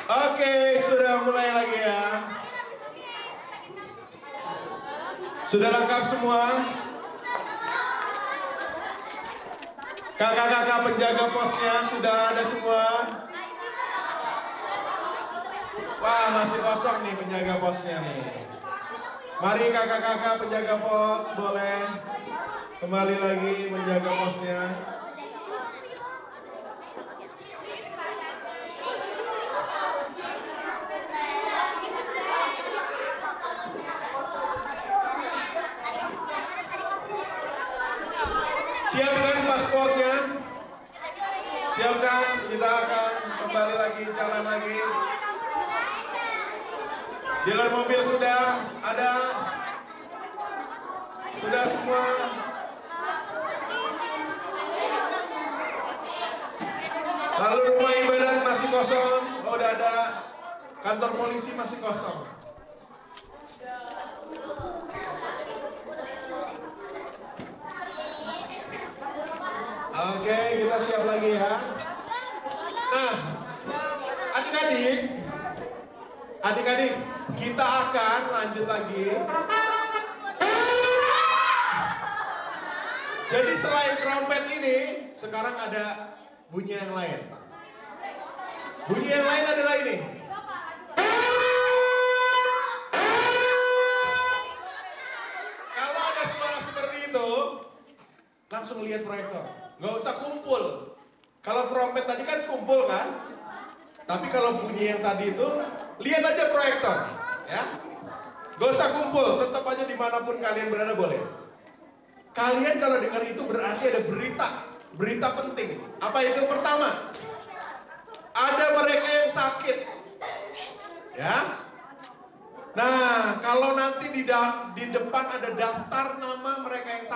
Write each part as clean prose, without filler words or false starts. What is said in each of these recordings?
Oke, sudah mulai lagi ya. Sudah lengkap semua? Kakak-kakak penjaga posnya sudah ada semua? Wah, masih kosong nih penjaga posnya nih. Mari kakak-kakak penjaga pos boleh kembali lagi menjaga posnya. Siapkan paspornya. Siapkan, kita akan kembali lagi, jalan lagi. Dealer mobil sudah ada. Sudah semua. Lalu rumah ibadat masih kosong. Oh, udah ada. Kantor polisi masih kosong. Oke, kita siap lagi ya. Nah, adik-adik, kita akan lanjut lagi. Jadi selain trompet ini, sekarang ada bunyi yang lain. Bunyi yang lain adalah ini. Kalau ada suara seperti itu, langsung lihat proyektor. Nggak usah kumpul. Kalau trompet tadi kan kumpul kan? Tapi kalau bunyi yang tadi itu, lihat aja proyektor, ya. Nggak usah kumpul, tetap aja dimanapun kalian berada boleh. Kalian kalau dengar itu berarti ada berita penting. Apa itu? Pertama, ada mereka yang sakit, ya. Nah, kalau nanti di depan ada daftar nama mereka yang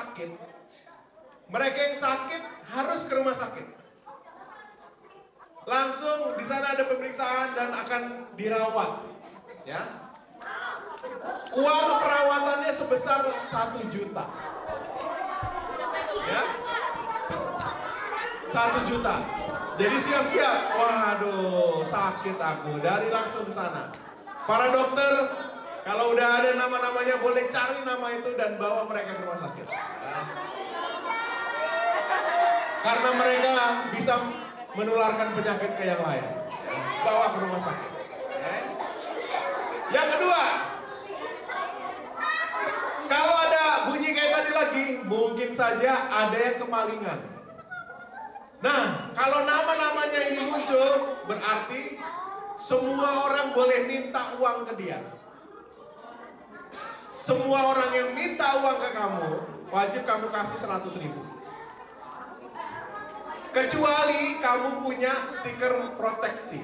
sakit, harus ke rumah sakit. Langsung di sana ada pemeriksaan dan akan dirawat, ya. Uang perawatannya sebesar 1 juta, ya. 1 juta. Jadi siap-siap. Waduh, sakit aku. Dari langsung ke sana. Para dokter, kalau udah ada nama-namanya boleh cari nama itu dan bawa mereka ke rumah sakit, ya. Karena mereka bisa menularkan penyakit ke yang lain, ya. Bawa ke rumah sakit, ya. Yang kedua, kalau ada bunyi kayak tadi lagi, mungkin saja ada yang kemalingan. Nah, kalau nama-namanya ini muncul, berarti semua orang boleh minta uang ke dia. Semua orang yang minta uang ke kamu, wajib kamu kasih 100.000. Kecuali kamu punya stiker proteksi.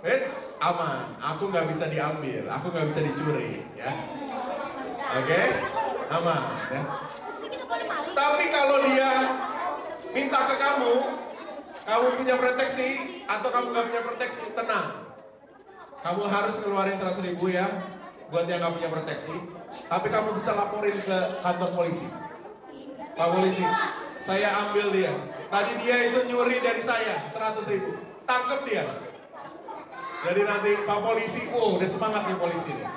It's aman, aku nggak bisa diambil, aku nggak bisa dicuri, ya. Oke, aman, ya. Tapi kalau dia minta ke kamu punya proteksi atau kamu nggak punya proteksi, tenang. Kamu harus keluarin 100.000 ya, buat yang nggak punya proteksi. Tapi kamu bisa laporin ke kantor polisi. Pak polisi, saya ambil dia. Tadi dia itu nyuri dari saya 100.000. Tangkep dia. Jadi nanti Pak polisi, udah semangat nih polisi nih.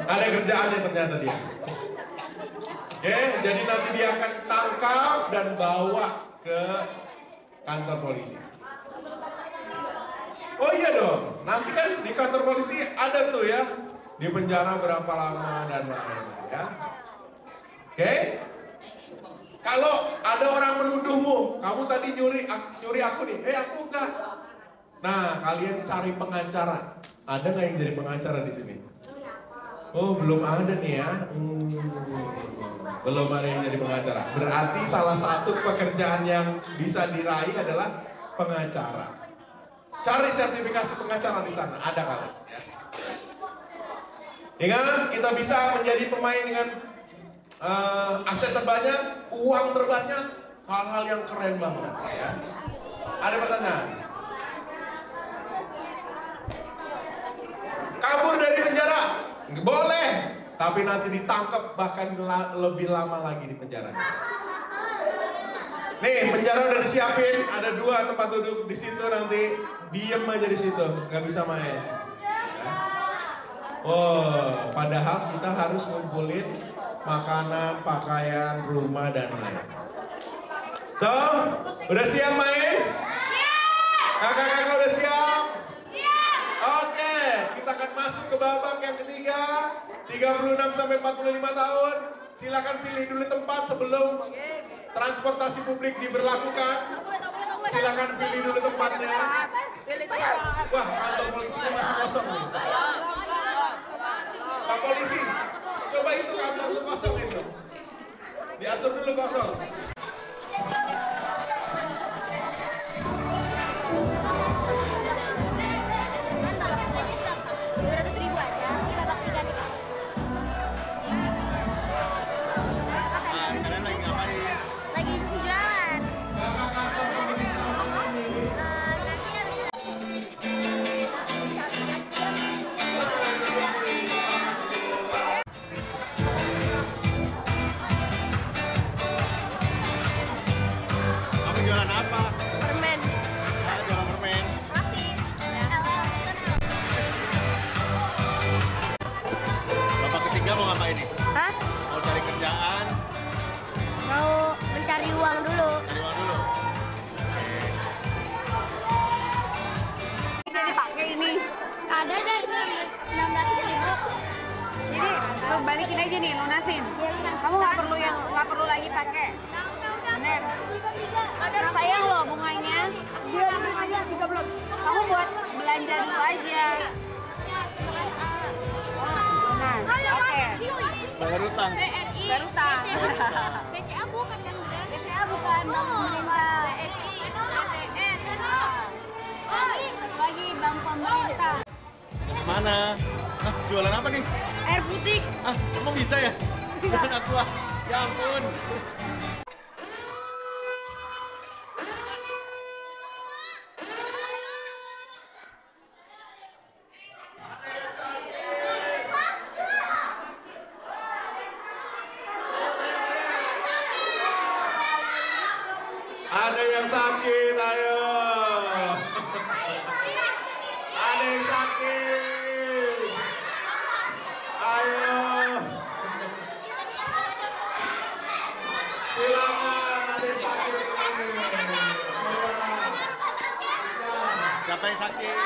Ada kerjaannya ternyata dia. Oke, jadi nanti dia akan tangkap dan bawa ke kantor polisi. Oh iya dong, nanti kan di kantor polisi ada tuh ya, di penjara berapa lama dan lain-lain, ya. Oke? Kalau ada orang menuduhmu, kamu tadi nyuri aku nih, aku enggak. Nah, kalian cari pengacara. Ada nggak yang jadi pengacara di sini? Oh, belum ada nih ya. Belum ada yang jadi pengacara. Berarti salah satu pekerjaan yang bisa diraih adalah pengacara. Cari sertifikasi pengacara di sana, ada kali. Ya. Ingat, kita bisa menjadi pemain dengan aset terbanyak, uang terbanyak, hal-hal yang keren banget. Ya. Ada pertanyaan? Kabur dari penjara? Boleh, tapi nanti ditangkap bahkan lebih lama lagi di penjara. Nih, penjara udah disiapin, ada 2 tempat duduk di situ nanti. Diem aja di situ, nggak bisa main. Oh, padahal kita harus ngumpulin makanan, pakaian, rumah, dan lain. So, udah siap main? Kakak-kakak udah siap? Oke, kita akan masuk ke babak yang ketiga. 36 sampai 45 tahun. Silakan pilih dulu tempat sebelum transportasi publik diberlakukan. Silakan pilih dulu tempatnya. Wah, kantor polisinya masih kosong nih. Pak polisi, coba itu kantor kosong itu. Diatur dulu kosong. Jualan apa? Permen. Jualan permen. Masih. Bapak ketiga mau ngapain nih? Hah? Mau cari kerjaan? Mau mencari uang dulu. Cari uang dulu. Jadi pakai ini. Ada deh 16.000. Jadi lo balikin aja nih, lunasin. Kamu nggak perlu lagi pakai. Bener. Sayang loh bunganya. Kamu buat belanja dulu aja. Lunas. Oke. Bayar utang. Bayar utang. BCA bukan kan udah? BCA bukan bank pemerintah. Satu lagi bank pemerintah. Mana? Ah, jualan apa nih? Air putih. Ah, emang bisa ya? Jualan aqua. Ya ampun. Ada yang sakit, ayo. Ada yang sakit. Ayo. Silakan, ada yang sakit. Siapa yang sakit?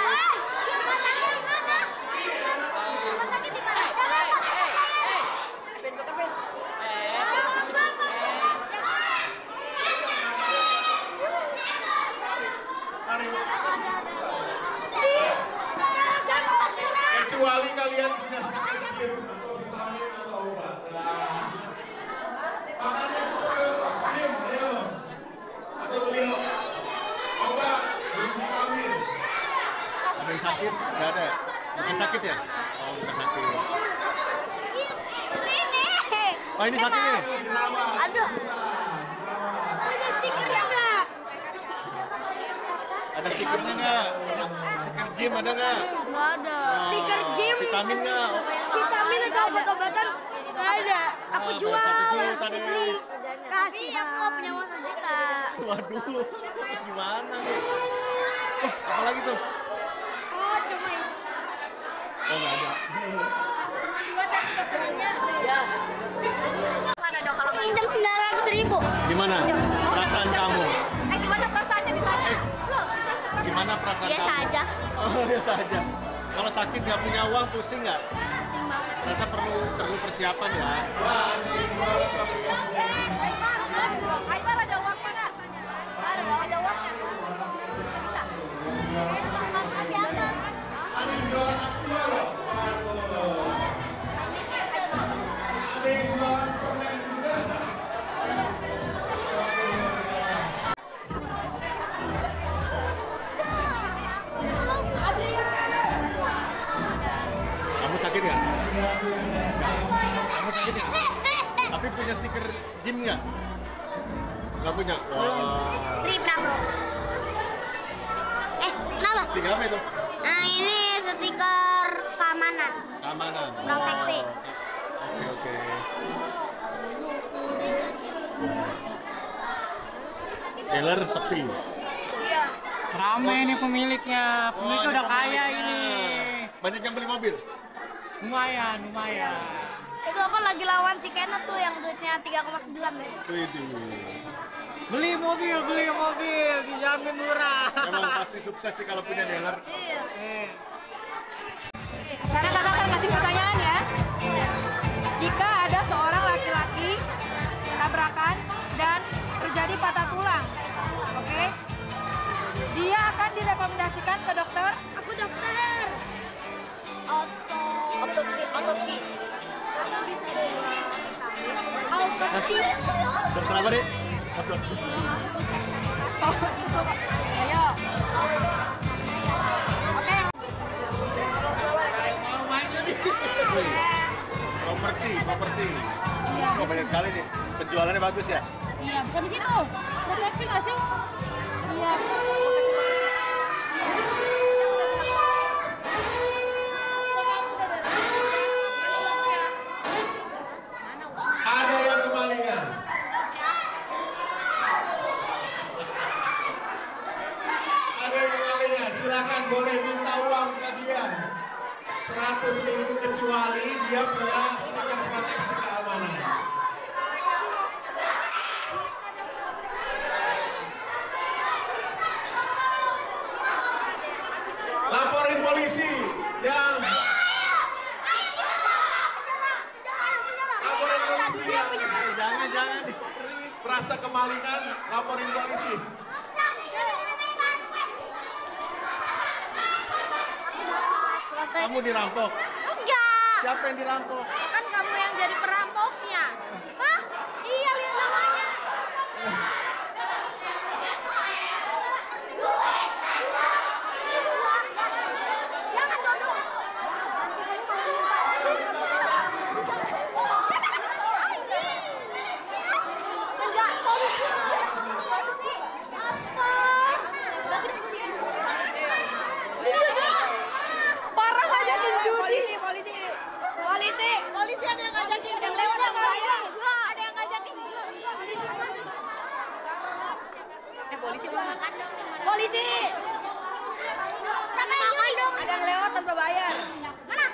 Kecuali kalian punya stiker gym atau vitamin atau obat. Nah, makanya cepet gym, ayo. Atau beli obat, beli vitamin. Ada yang sakit? Gak ada. Bukan sakit ya? Oh, bukan sakit. Oh, ini sakit nih? Ayo dirawat. Aduh. Punya stikernya enggak? Ada stikernya nggak? Stiker gym ada nggak? Enggak ada. Oh, Stiker gym. Vitamin nggak? Vitamin atau obat-obatan enggak ada. Aku Ah, jual. 1 juta deh. Kasih aku nggak punya uang 1 juta. Waduh, gimana nih? Oh, apa lagi tuh? Oh, cuma ini. Oh, nggak ada. Dua tes dokternya. Ya. Mana dong kalau Pinjam 900.000. Gimana perasaan kamu? Gimana perasaannya ditanya? Loh, Gimana perasaan Biasa kamu? aja. Oh, biasa aja. Kalau sakit nggak punya uang, pusing nggak? Ternyata perlu persiapan ya. Aymar ada uang mana? Ada uangnya. Bisa. Ada yang jualan aqua loh. Waduh. Ada yang jualan permen juga. Kamu sakit nggak? Kamu sakit nggak? Tapi punya stiker gym nggak? Nggak punya? Wah. Tripna, bro. Kenapa? Stiker apa itu? Nah, ini stiker keamanan. Keamanan. Proteksi. Oke, oke. dealer sepi. Iya. Rame nih pemiliknya. Pemiliknya udah kaya ini. Banyak yang beli mobil. Lumayan. Itu aku lagi lawan si Kenneth tuh yang duitnya 3,9 deh. Widih. Beli mobil, dijamin murah. Emang pasti sukses sih kalau punya dealer. Iya. Sekarang kakak akan kasih pertanyaan ya. Jika ada seorang laki-laki tabrakan dan terjadi patah tulang, oke? Dia akan direkomendasikan ke dokter. Aku dokter. Autopsi. Autopsi. Dokter apa deh? Oh, gitu. Ayo. Oke. Properti. Oh, banyak sekali nih. Penjualannya bagus ya? Iya, bukan di situ. Proteksi nggak sih? Iya. Ada yang kemalingan? Ada yang kemalingan? Silakan boleh minta uang ke dia. 100.000 kecuali dia punya stiker proteksi keamanan. Laporin polisi yang laporin polisi yang Jangan. merasa kemalingan, laporin polisi. Kamu dirampok. Enggak. Siapa yang dirampok? Kan kamu yang jadi perampoknya. Hah? Iya, lihat namanya. Jangan dulu. Enggak, polisi. Apa? Parah ngajakin judi. Polisi ada yang ngajakin. Yang lewat yang bayar. Ada yang ngajakin. Polisi. Sana yang nyuri dong. Ada yang lewat tanpa bayar. Mana?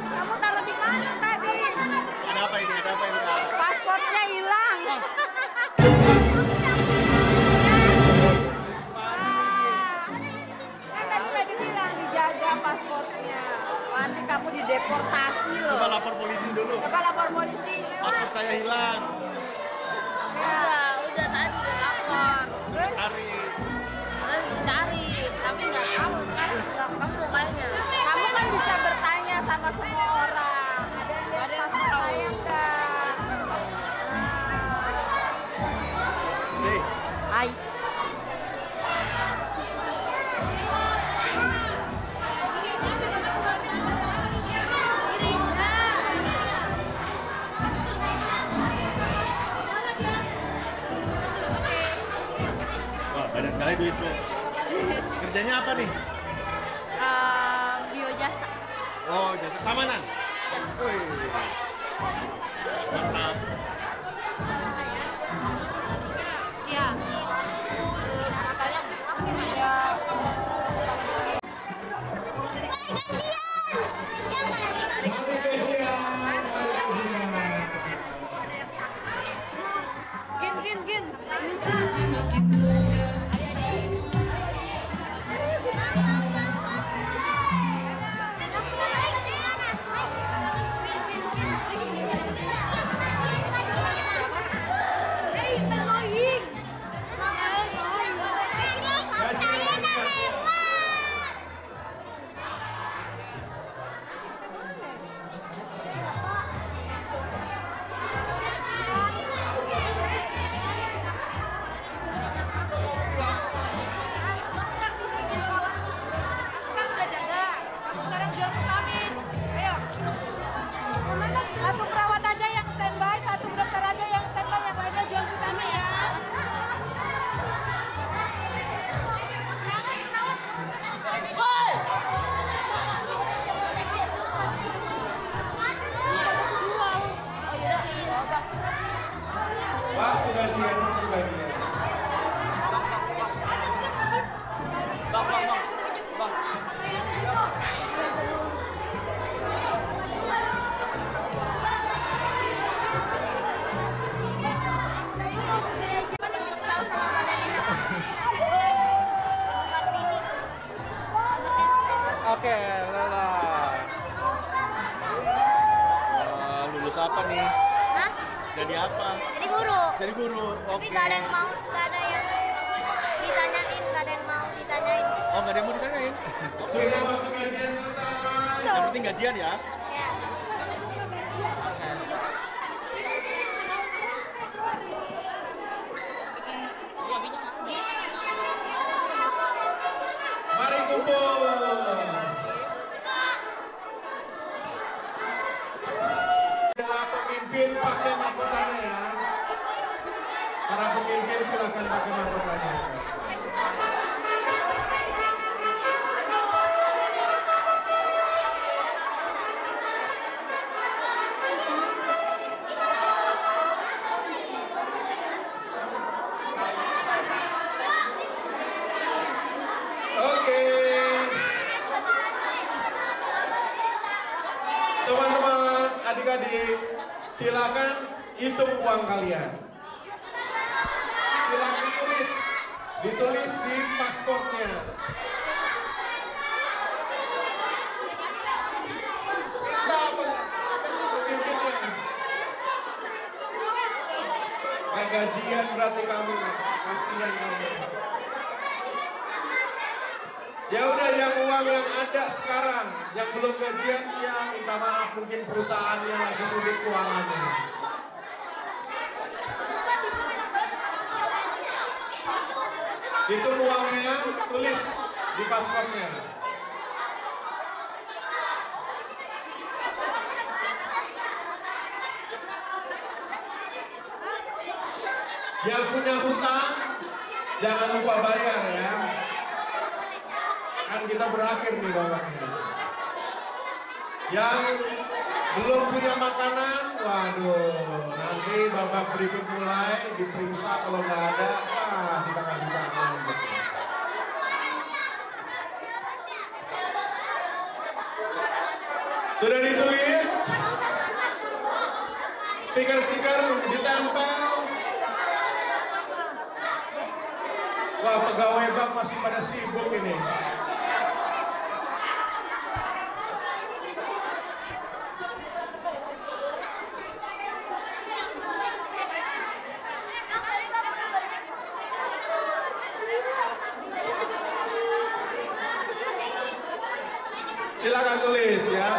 Kamu taruh di mana tadi? Ada apa ini? Kak? Pasportnya hilang. Kan tadi udah dibilang dijaga pasportnya. Nanti kamu dideportasi loh. Coba lapor polisi dulu. Coba lapor polisi. Paspor saya hilang. Udah tadi udah lapor. Sudah cari. Udah cari, tapi nggak tahu sekarang nggak ketemu kayaknya. Kamu kan bisa bertanya sama semua orang. Ada yang lihat paspor saya enggak? Hei, Hai. wah banyak sekali duitmu. Kerjanya apa nih? Biojasa. Oh, jasa keamanan. Wih. Mantap. Iya. Gin. Oke, Lela. Lulus apa nih? Hah? Jadi apa? Jadi guru. Jadi guru. Tapi Oke. gak ada yang mau, gak ada yang ditanyain, gak ada yang mau ditanyain. Oh, nggak ada yang mau ditanyain? Sudah waktu gajian selesai. Yang penting gajian ya. Ya. Mari kumpul. Adalah pemimpin pakai mahkotanya ya. Para pemimpin silakan pakai mahkotanya. Oke. Teman-teman, adik-adik, silakan hitung uang kalian. Silakan ditulis di pasportnya. Kita pemimpinnya. Gajian berarti kamu, kasihan kamu. Ya udah, yang uang yang ada sekarang, yang belum gajian ya minta maaf, mungkin perusahaannya lagi sulit keuangannya. Hitung uangnya, tulis di pasportnya. Yang punya hutang, jangan lupa bayar ya. Kan kita berakhir nih babaknya. Yang belum punya makanan, waduh, nanti babak berikut mulai diperiksa, kalau nggak ada, wah kita nggak bisa lanjut. Sudah ditulis, stiker-stiker ditempel. Wah, pegawai bank masih pada sibuk ini. Silakan tulis ya.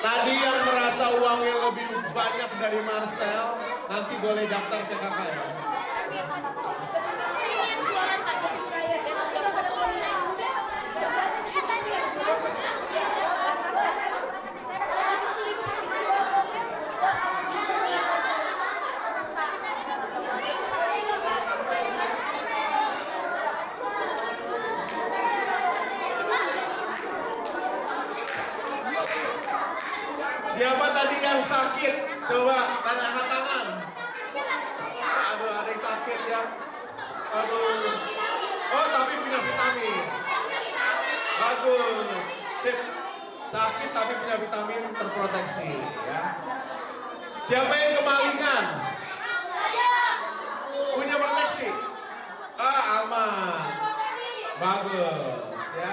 Tadi yang merasa uangnya lebih banyak dari Marcel, nanti boleh daftar ke kakak ya. Siapa tadi yang sakit? Coba tanya angkat tangan. Aduh, ada yang sakit ya. Aduh. Oh, tapi punya vitamin. Bagus. Sip. Sakit tapi punya vitamin, terproteksi ya. Siapa yang kemalingan? Punya proteksi? Aman. Bagus ya.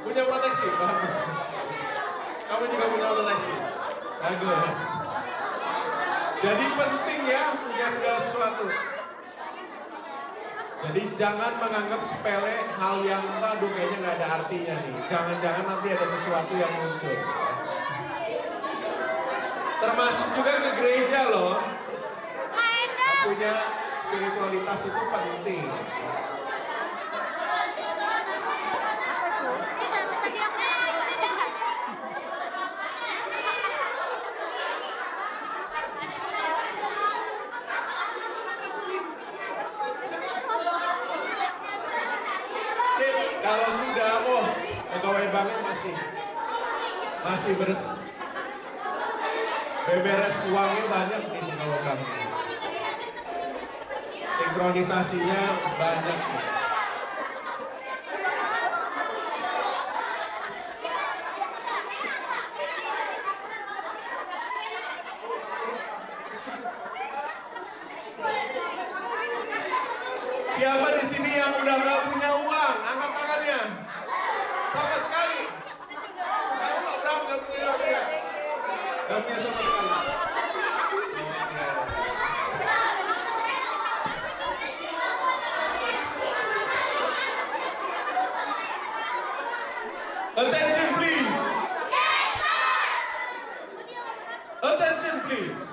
Punya proteksi? Bagus. Kamu juga punya proteksi? Bagus. Jadi penting ya punya segala sesuatu. Jadi jangan menganggap sepele hal yang aduh kayaknya nggak ada artinya nih. Jangan-jangan nanti ada sesuatu yang muncul. Termasuk juga ke gereja loh. Punya spiritualitas itu penting. Kalau sudah, oh pegawai banknya masih beberes uangnya banyak nih kalau bank. Sinkronisasinya banyak. yang udah nggak punya uang, angkat tangannya. Sama sekali. Kamu berapa nggak punya uang ya? Nggak punya sama sekali. Attention please. Attention please.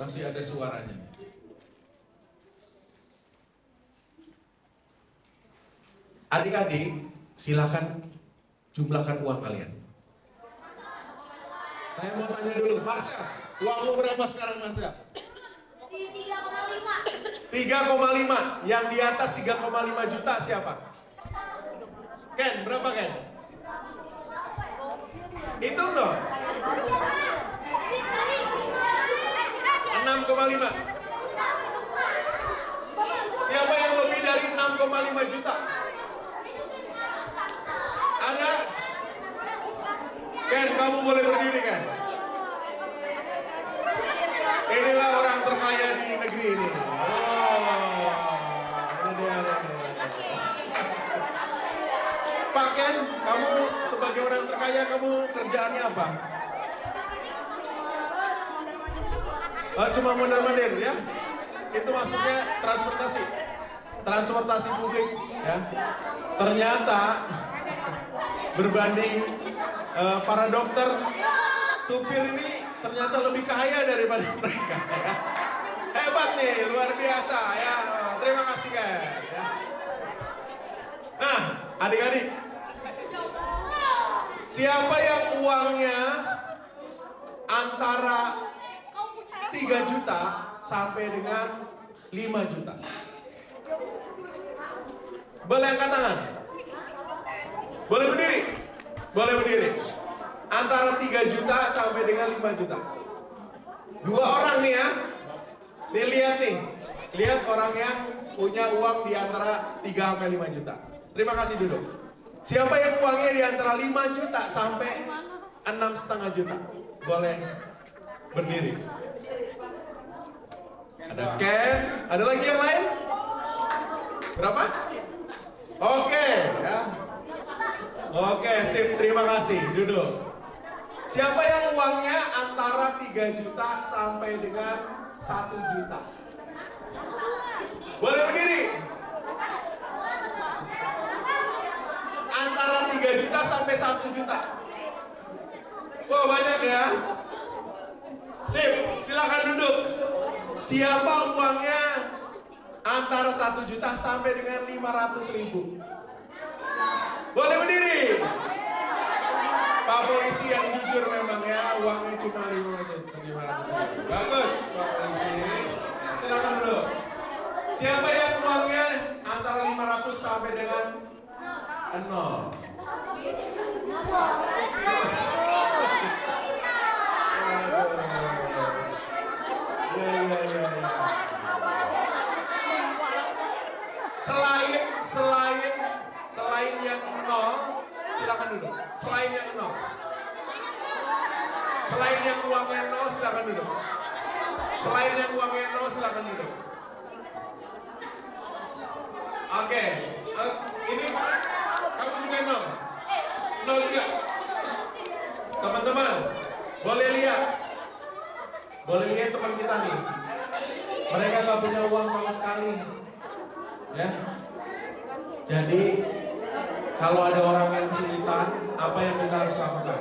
Masih ada suaranya. Adik-adik, silakan jumlahkan uang kalian. Saya mau tanya dulu, Marsha, uangmu berapa sekarang, Marsha? 3,5. Yang di atas 3,5 juta siapa? Ken, berapa Ken? Hitung dong. 6,5. Siapa yang lebih dari 6,5 juta? Ada? Ken, kamu boleh berdiri Ken. Inilah orang terkaya di negeri ini. Ini dia. Pak Ken, kamu sebagai orang terkaya, kamu kerjaannya apa? Cuma mondar-mandir ya? Itu maksudnya transportasi publik ya. Ternyata berbanding para dokter, supir ini ternyata lebih kaya daripada mereka ya. Hebat nih, luar biasa ya. Terima kasih Ken ya. Nah, adik-adik, siapa yang uangnya antara 3 juta sampai dengan 5 juta? Boleh angkat tangan? Boleh berdiri? Boleh berdiri. Antara 3 juta sampai dengan 5 juta. 2 orang nih ya. Nih lihat nih. Lihat orang yang punya uang di antara 3 sampai 5 juta. Terima kasih duduk. Siapa yang uangnya di antara 5 juta sampai 6,5 juta? Boleh berdiri. Ada Ken, ada lagi yang lain? Berapa? Oke, ya. Oke, sip, terima kasih. Duduk. Siapa yang uangnya antara 3 juta sampai dengan 1 juta? Boleh berdiri. Antara 3 juta sampai 1 juta. Wah, banyak ya. Sip, silakan duduk. Siapa uangnya antara 1 juta sampai dengan 500.000? Boleh berdiri. Pak polisi yang jujur memang ya, uangnya cuma 500.000. Bagus, Pak polisi. Silakan duduk. Siapa yang uangnya antara 500 sampai dengan 0? Selain yang 0, silakan duduk. Selain yang 0. Selain yang uangnya 0, silakan duduk. Selain yang uangnya 0, silakan duduk. Oke, ini kamu juga 0. 0 juga. Teman-teman, boleh lihat. Boleh lihat teman kita nih. Mereka gak punya uang sama sekali. Ya. Jadi, kalau ada orang yang kesulitan, apa yang kita harus lakukan?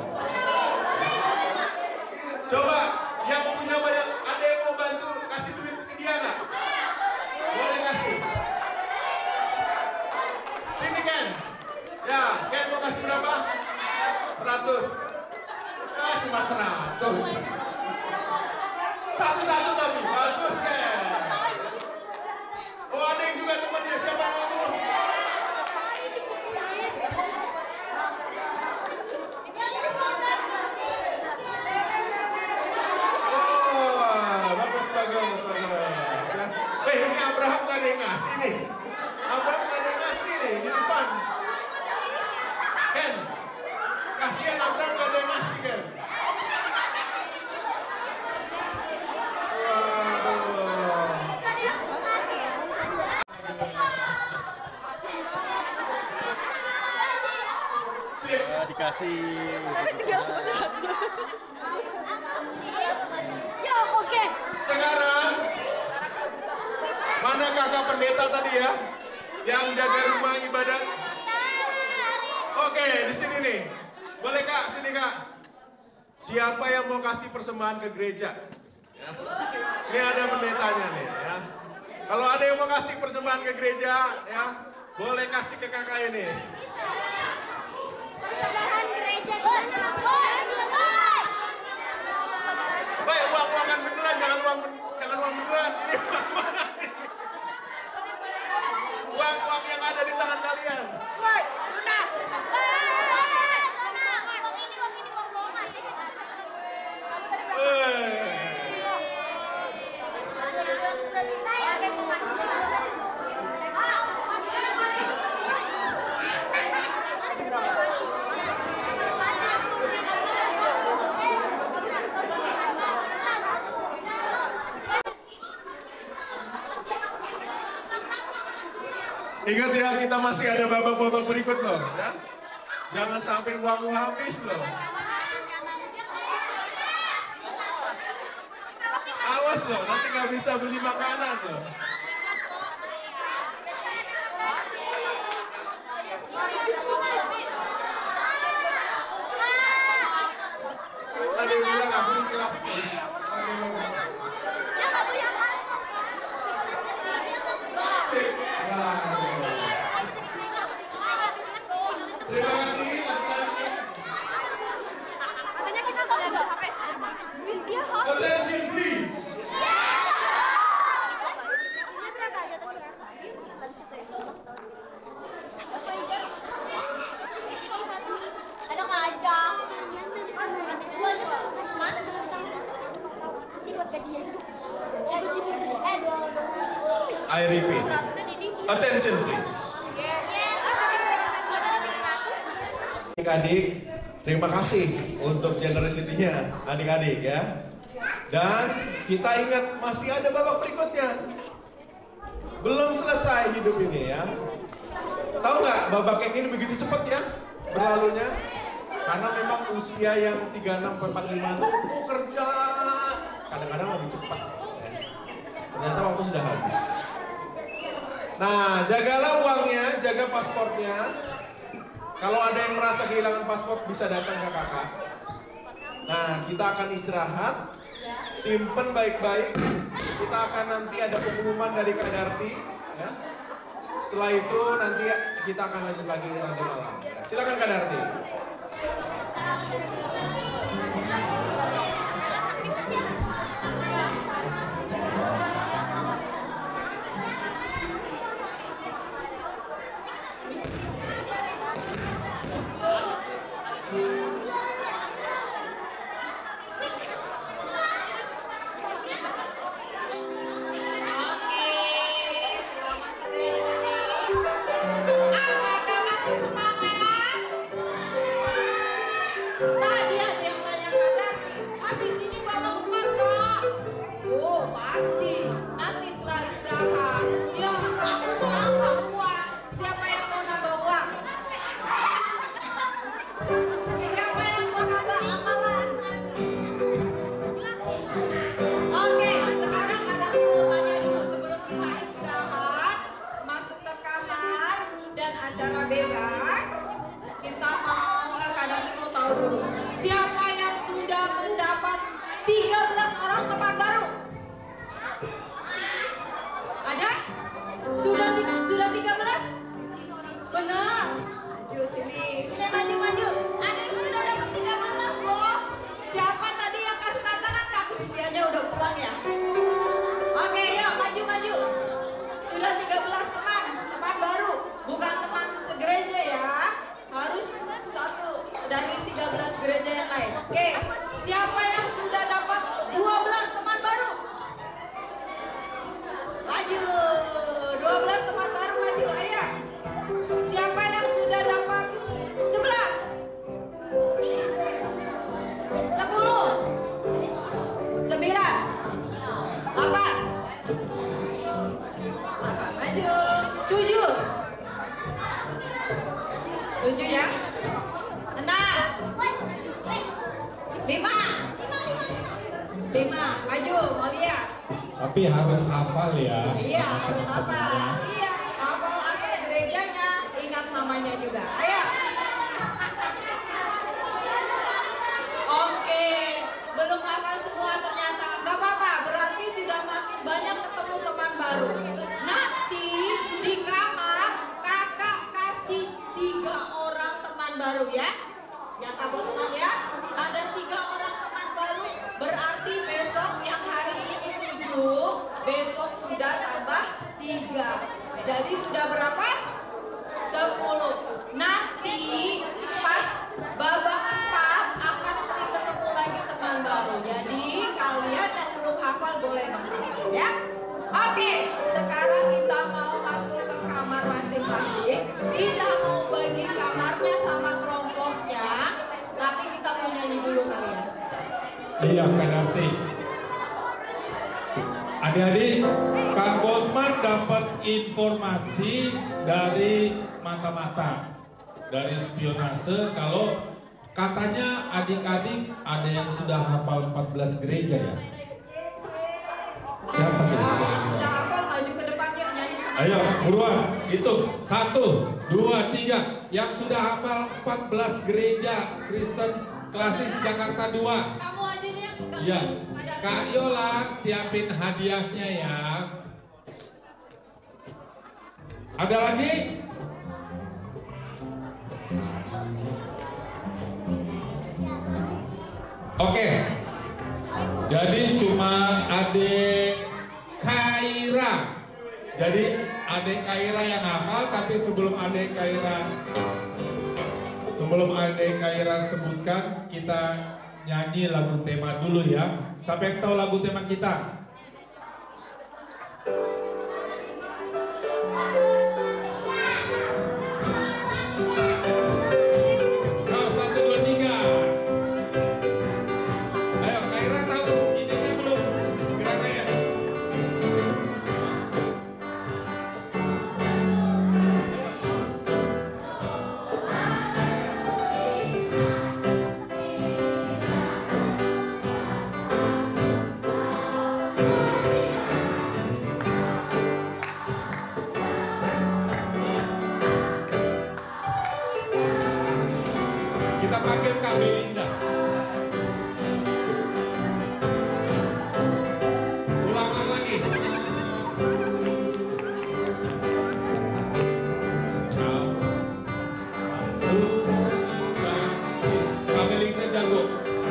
Coba, yang punya banyak, ada yang mau bantu, kasih duit ke dia nggak? Boleh kasih. Sini Ken. Ya, Ken mau kasih berapa? 100. Ya, cuma 100. Satu-satu tapi, bagus Ken. Oh, ada yang juga temannya, siapa kamu? Ini Abraham gak ada yang ngasih nih. Abraham gak ada yang ngasih nih di depan. Ken, kasihan Abraham gak ada yang ngasih Ken. kasih. Ya, oke. Sekarang mana kakak pendeta tadi ya, yang jaga rumah ibadat? Oke, di sini nih. Boleh kak, sini kak. Siapa yang mau kasih persembahan ke gereja? Ya. Ini ada pendetanya nih ya. Kalau ada yang mau kasih persembahan ke gereja, ya boleh kasih ke kakak ini. Persembahan gereja gimana? Baik, uang-uangan beneran, jangan uang beneran. Ini uang yang ada di tangan kalian. Woi, Luna. Ingat ya, kita masih ada babak-babak berikut loh, ya. Jangan sampai uangmu habis loh. Awas loh, nanti nggak bisa beli makanan loh. Ada yang bilang aku di kelas nih. Terima kasih. Katanya kita nggak ada HP. Dia HP. Attention please. Ada ngajak. I repeat. Attention please. Adik-adik, terima kasih untuk generosity-nya adik-adik ya. Dan kita ingat masih ada babak berikutnya. Belum selesai hidup ini ya. Tahu nggak babak yang ini begitu cepat ya berlalunya? Karena memang usia yang 36-45 itu kerja kadang-kadang lebih cepat. Ternyata waktu sudah habis. Nah, jagalah uangnya, jaga pasportnya. Kalau ada yang merasa kehilangan paspor bisa datang ke kakak. Nah, kita akan istirahat, simpen baik-baik. Kita akan nanti ada pengumuman dari Kak Darti. Ya. Setelah itu nanti kita akan lanjut lagi nanti malam. Silakan Kak Darti. Tadi ada yang tanya Kak Darti, habis ini bawa uang kok? Oh pasti, nanti setelah istirahat. Ya aku mau nambah uang. Siapa yang mau nambah uang? Siapa yang mau nambah amalan? Oke, sekarang ada yang mau tanya dulu sebelum kita istirahat, masuk ke kamar dan acara bebas. Kita mau kadang mau tahu dulu siapa yang sudah mendapat 13 orang teman baru. Ada? Sudah 13? Benar. Maju sini maju. Ada yang sudah dapat 13 loh. Siapa tadi yang kasih tantangan? Kak Kristiannya udah pulang ya? Oke, yuk maju. Sudah 13 teman baru, bukan teman segereja ya. Harus satu dari 13 gereja yang lain. Oke, siapa yang sudah dapat 12 teman baru? Maju, 12 teman baru maju, ayo. Siapa yang sudah dapat 11? 10? 9? 8? Maju, 7? 7 ya. 6 Maju, mau lihat? Tapi harus hafal ya. Iya, harus hafal. Iya, hafal asal gerejanya, ingat namanya juga. Ayo. Oke, belum hafal semua ternyata. Gak apa-apa, berarti sudah makin banyak ketemu teman baru. Nanti di kamar kakak kasih 3 orang teman baru ya. Ya Kak Bosman ya, ada 3 orang teman baru. Berarti besok yang hari ini 7, besok sudah tambah 3. Jadi sudah berapa? 10. Nanti pas babak 4 akan sering ketemu lagi teman baru. Jadi kalian yang belum hafal boleh menghafal ya. Oke, sekarang kita mau masuk ke kamar masing-masing. Kita mau bagi kamarnya sama kelompoknya. Tapi kita mau nyanyi dulu kali ya. Iya, Kak Narti. Adik-adik, Kak Bosman dapat informasi dari mata-mata, dari spionase kalau katanya adik-adik ada yang sudah hafal 14 gereja ya. Siapa tuh? Yang sudah hafal maju ke depan yuk nyanyi sama. Ayo, buruan, hitung. 1, 2, 3. Yang sudah hafal 14 gereja Kristen Klasis Jakarta 2. Kamu aja nih yang pegang. Iya, Kak Yola siapin hadiahnya ya. Ada lagi? Oke. Jadi cuma adik Kaira. Jadi adik Kaira yang hafal, tapi sebelum adik Kaira sebutkan, kita nyanyi lagu tema dulu ya. Siapa yang tahu lagu tema kita? Kau 1, 2, 3. Ayo, Kaira tahu ininya belum? Gerakannya. Kita panggil Kak Belinda. Ulangan lagi. Kak Belinda jago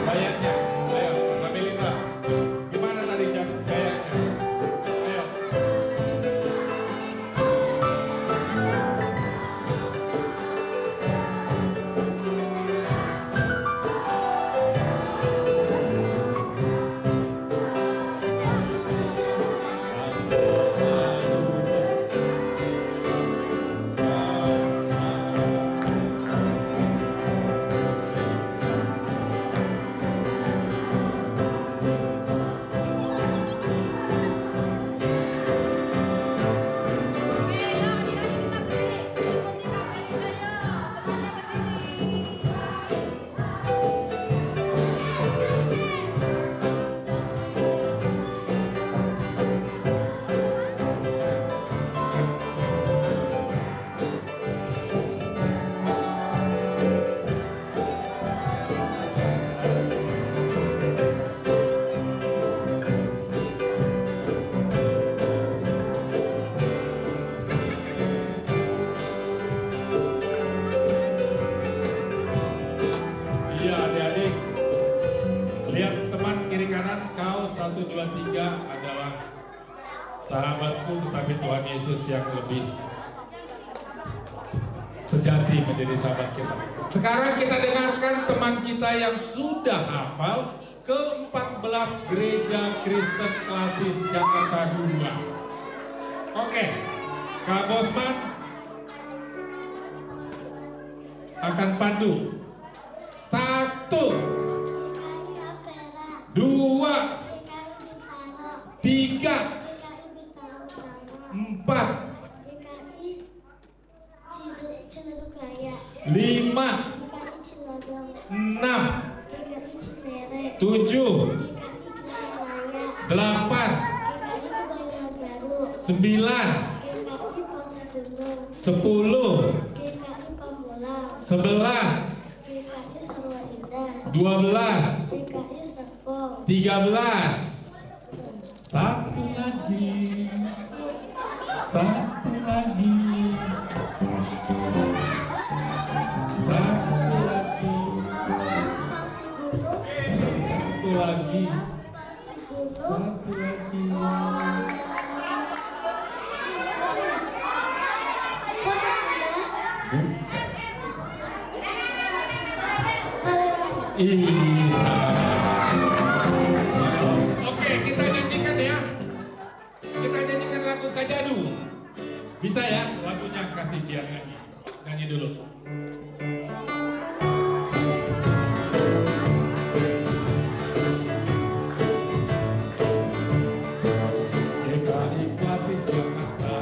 bayarnya. Ayo, Kak Belinda. Gimana tadi gayanya? Ayo. Iya adik-adik, lihat teman kiri kanan kau 1, 2, 3 adalah sahabatku, tetapi Tuhan Yesus yang lebih sejati menjadi sahabat kita. Sekarang kita dengarkan teman kita yang sudah hafal ke-14 Gereja Kristen Klasis Jakarta 2. Oke, Kak Bosman akan pandu. 1, 2, 3, 4, 5, 6, 7, 8, 9, 10, 11, 12, 13. Satu lagi. Satu lagi. Satu lagi. Satu lagi. Satu lagi. Oke, kita nyanyikan ya. Kita nyanyikan lagu Kajadu. Bisa ya? Lagunya kasih biar nyanyi. Nyanyi dulu. GKI Klasik Jakarta.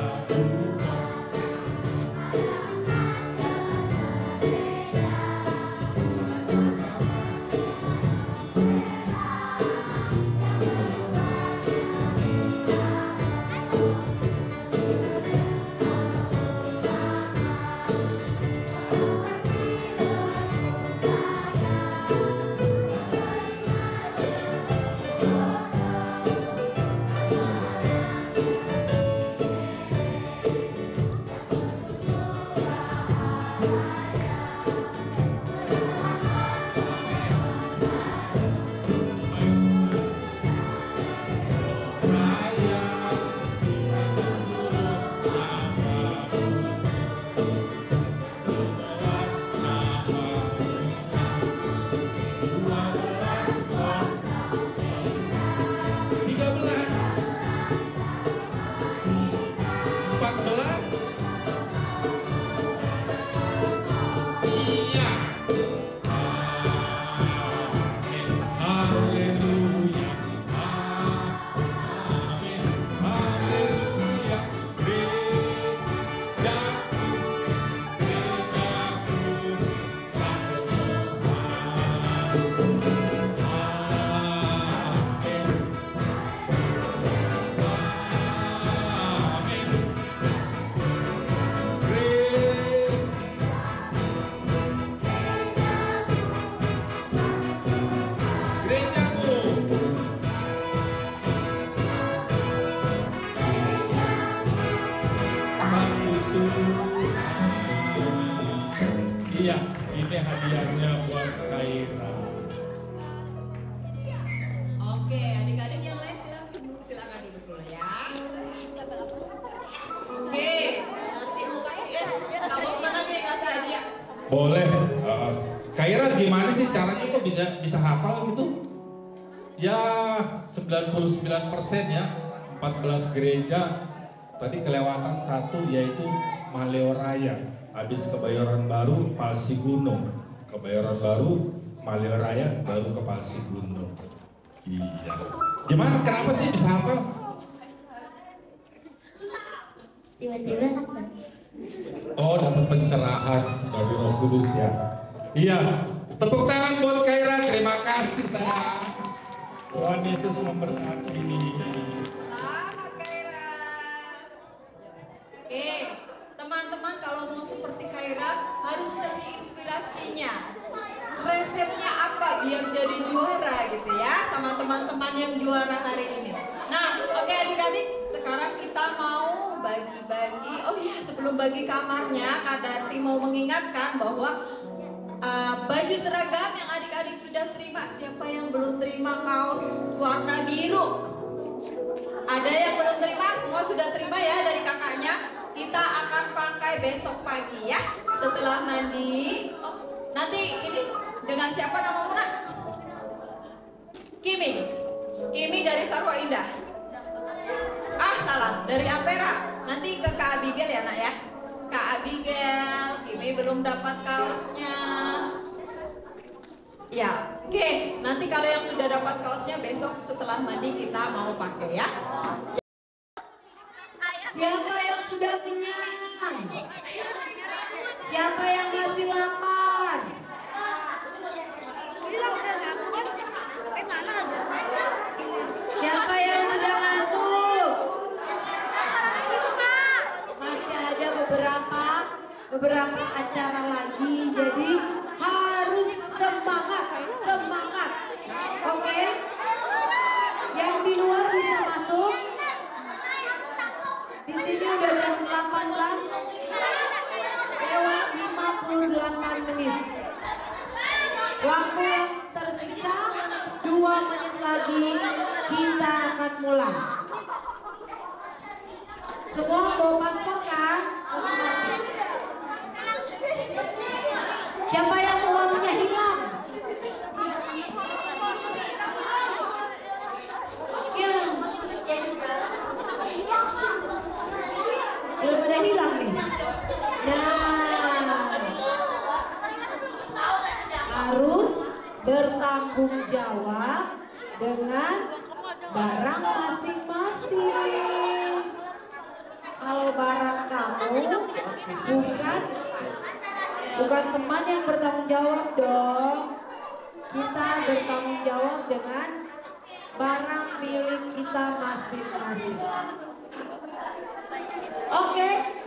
Iya, ini hadiahnya buat Kaira. Oke, adik-adik yang lain silakan duduk dulu ya. Oke, nanti mau kasih Kak Bosman aja yang kasih hadiah. Boleh. Kaira gimana sih caranya kok bisa hafal gitu? Ya 99% ya. 14 gereja. Tadi kelewatan satu yaitu Maleoraya. Habis Kebayoran Baru, Palsi Gunung. Kebayoran Baru, Maleoraya, baru ke Palsi Gunung. Iya. Gimana? Kenapa sih bisa hafal? Tiba-tiba dapat. Oh, dapat pencerahan dari Roh Kudus ya. Iya. Tepuk tangan buat Kaira. Terima kasih sayang. Tuhan Yesus memberkati. Selamat Kaira. Oke, teman-teman kalau mau seperti Kaira harus cari inspirasinya. Resepnya apa biar jadi juara gitu ya sama teman-teman yang juara hari ini. Nah, oke adik-adik, sekarang kita mau bagi-bagi. Oh iya, sebelum bagi kamarnya, Kak Darti mau mengingatkan bahwa baju seragam yang adik-adik sudah terima, siapa yang belum terima kaos warna biru? Ada yang belum terima? Semua sudah terima ya dari kakaknya. Kita akan pakai besok pagi ya, setelah mandi. Oh, nanti ini dengan siapa namamu nak? Kimi. Kimi dari Sarwa Indah. Ah salah, dari Ampera. Nanti ke Kak Abigail ya nak ya. Kak Abigail, Kimi belum dapat kaosnya. Ya, oke. Nanti kalau yang sudah dapat kaosnya besok setelah mandi kita mau pakai ya. Siapa yang sudah kenyang? Siapa yang masih lapar? beberapa acara lagi, jadi harus semangat, semangat. Oke? Yang di luar bisa masuk. Di sini udah jam 18 lewat 58 menit. Waktu yang tersisa 2 menit lagi kita akan mulai. Semua bawa paspor kan? Siapa yang uangnya hilang? Ya. Belum ada hilang nih. Nah, harus bertanggung jawab dengan barang masing-masing. Kalau barang kamu bukan teman yang bertanggung jawab dong. Kita bertanggung jawab dengan barang milik kita masing-masing. Oke?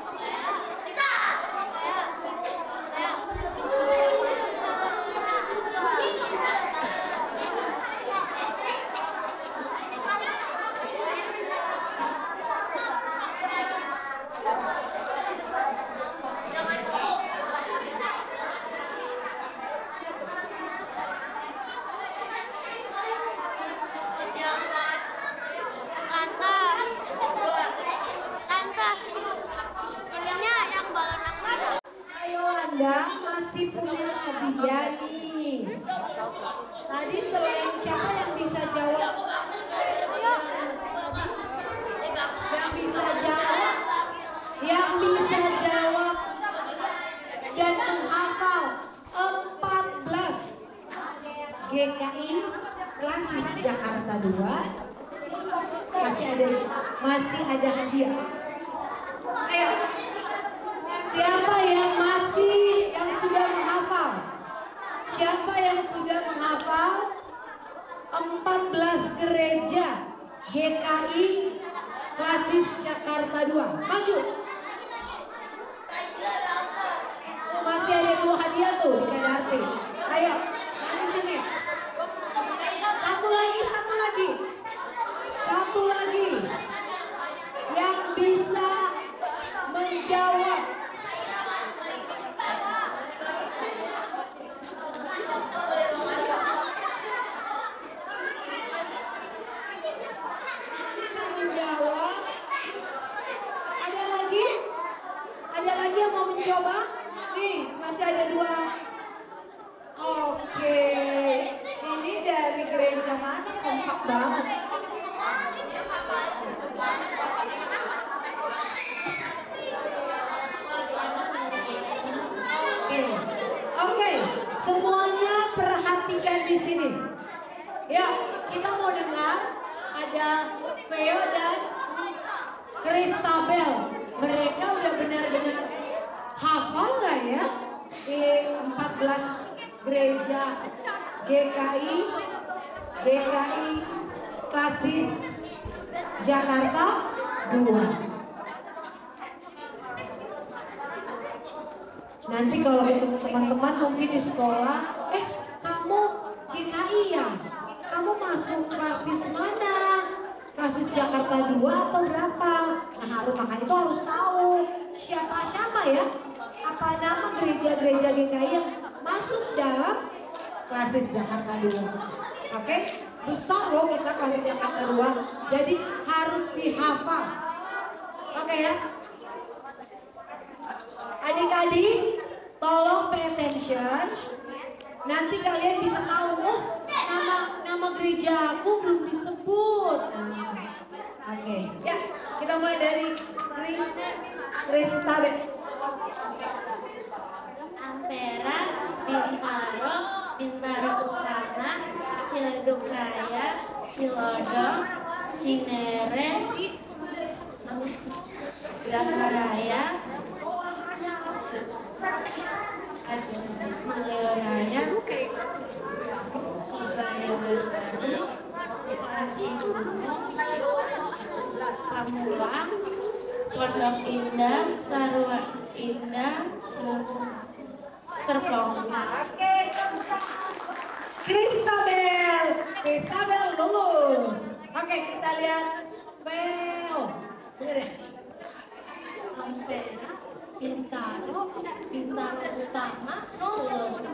Anda masih punya hadiah nih. Tadi selain siapa yang bisa jawab? Yang bisa jawab dan menghafal 14 GKI Klasis Jakarta 2 masih ada hadiah. Ayo. Siapa yang sudah menghafal? Siapa yang sudah menghafal 14 gereja GKI Klasis Jakarta 2? Maju. Masih ada 2 hadiah tuh di KDRT. Ayo, maju sini. Satu lagi. Yang bisa menjawab. Ada lagi yang mau mencoba? Nih, masih ada 2. Oke. Ini dari gereja mana? Kompak banget. Oke. Semuanya perhatikan di sini. Ya, kita mau dengar ada Veo dan Kristabel. Mereka udah benar-benar hafal nggak ya di 14 gereja GKI Klasis Jakarta 2. Nanti kalau ketemu teman-teman mungkin di sekolah, kamu GKI ya? Kamu masuk Klasis mana? Klasis Jakarta 2 atau berapa? Nah, makanya itu harus tahu siapa ya, apa nama gereja-gereja GKI yang masuk dalam Klasis Jakarta 2. Oke? Besar loh kita Klasis Jakarta 2, jadi harus dihafal. Oke ya? Adik-adik, tolong pay attention. Nanti kalian bisa tahu, nama gereja aku belum disebut. Oke, ya kita mulai dari Kristabel. Ampera, Bintaro Utara, Ciledug Raya, Cilodong, Cinere, Grasaraya, Malaya, Pamulang, Pondok Indah, Sarua. Indah, Serpong. Kristabel lulus. Oke, kita lihat Bel. Bener ya? Ampera, Bintaro, Bintaro Utama, Cilodong,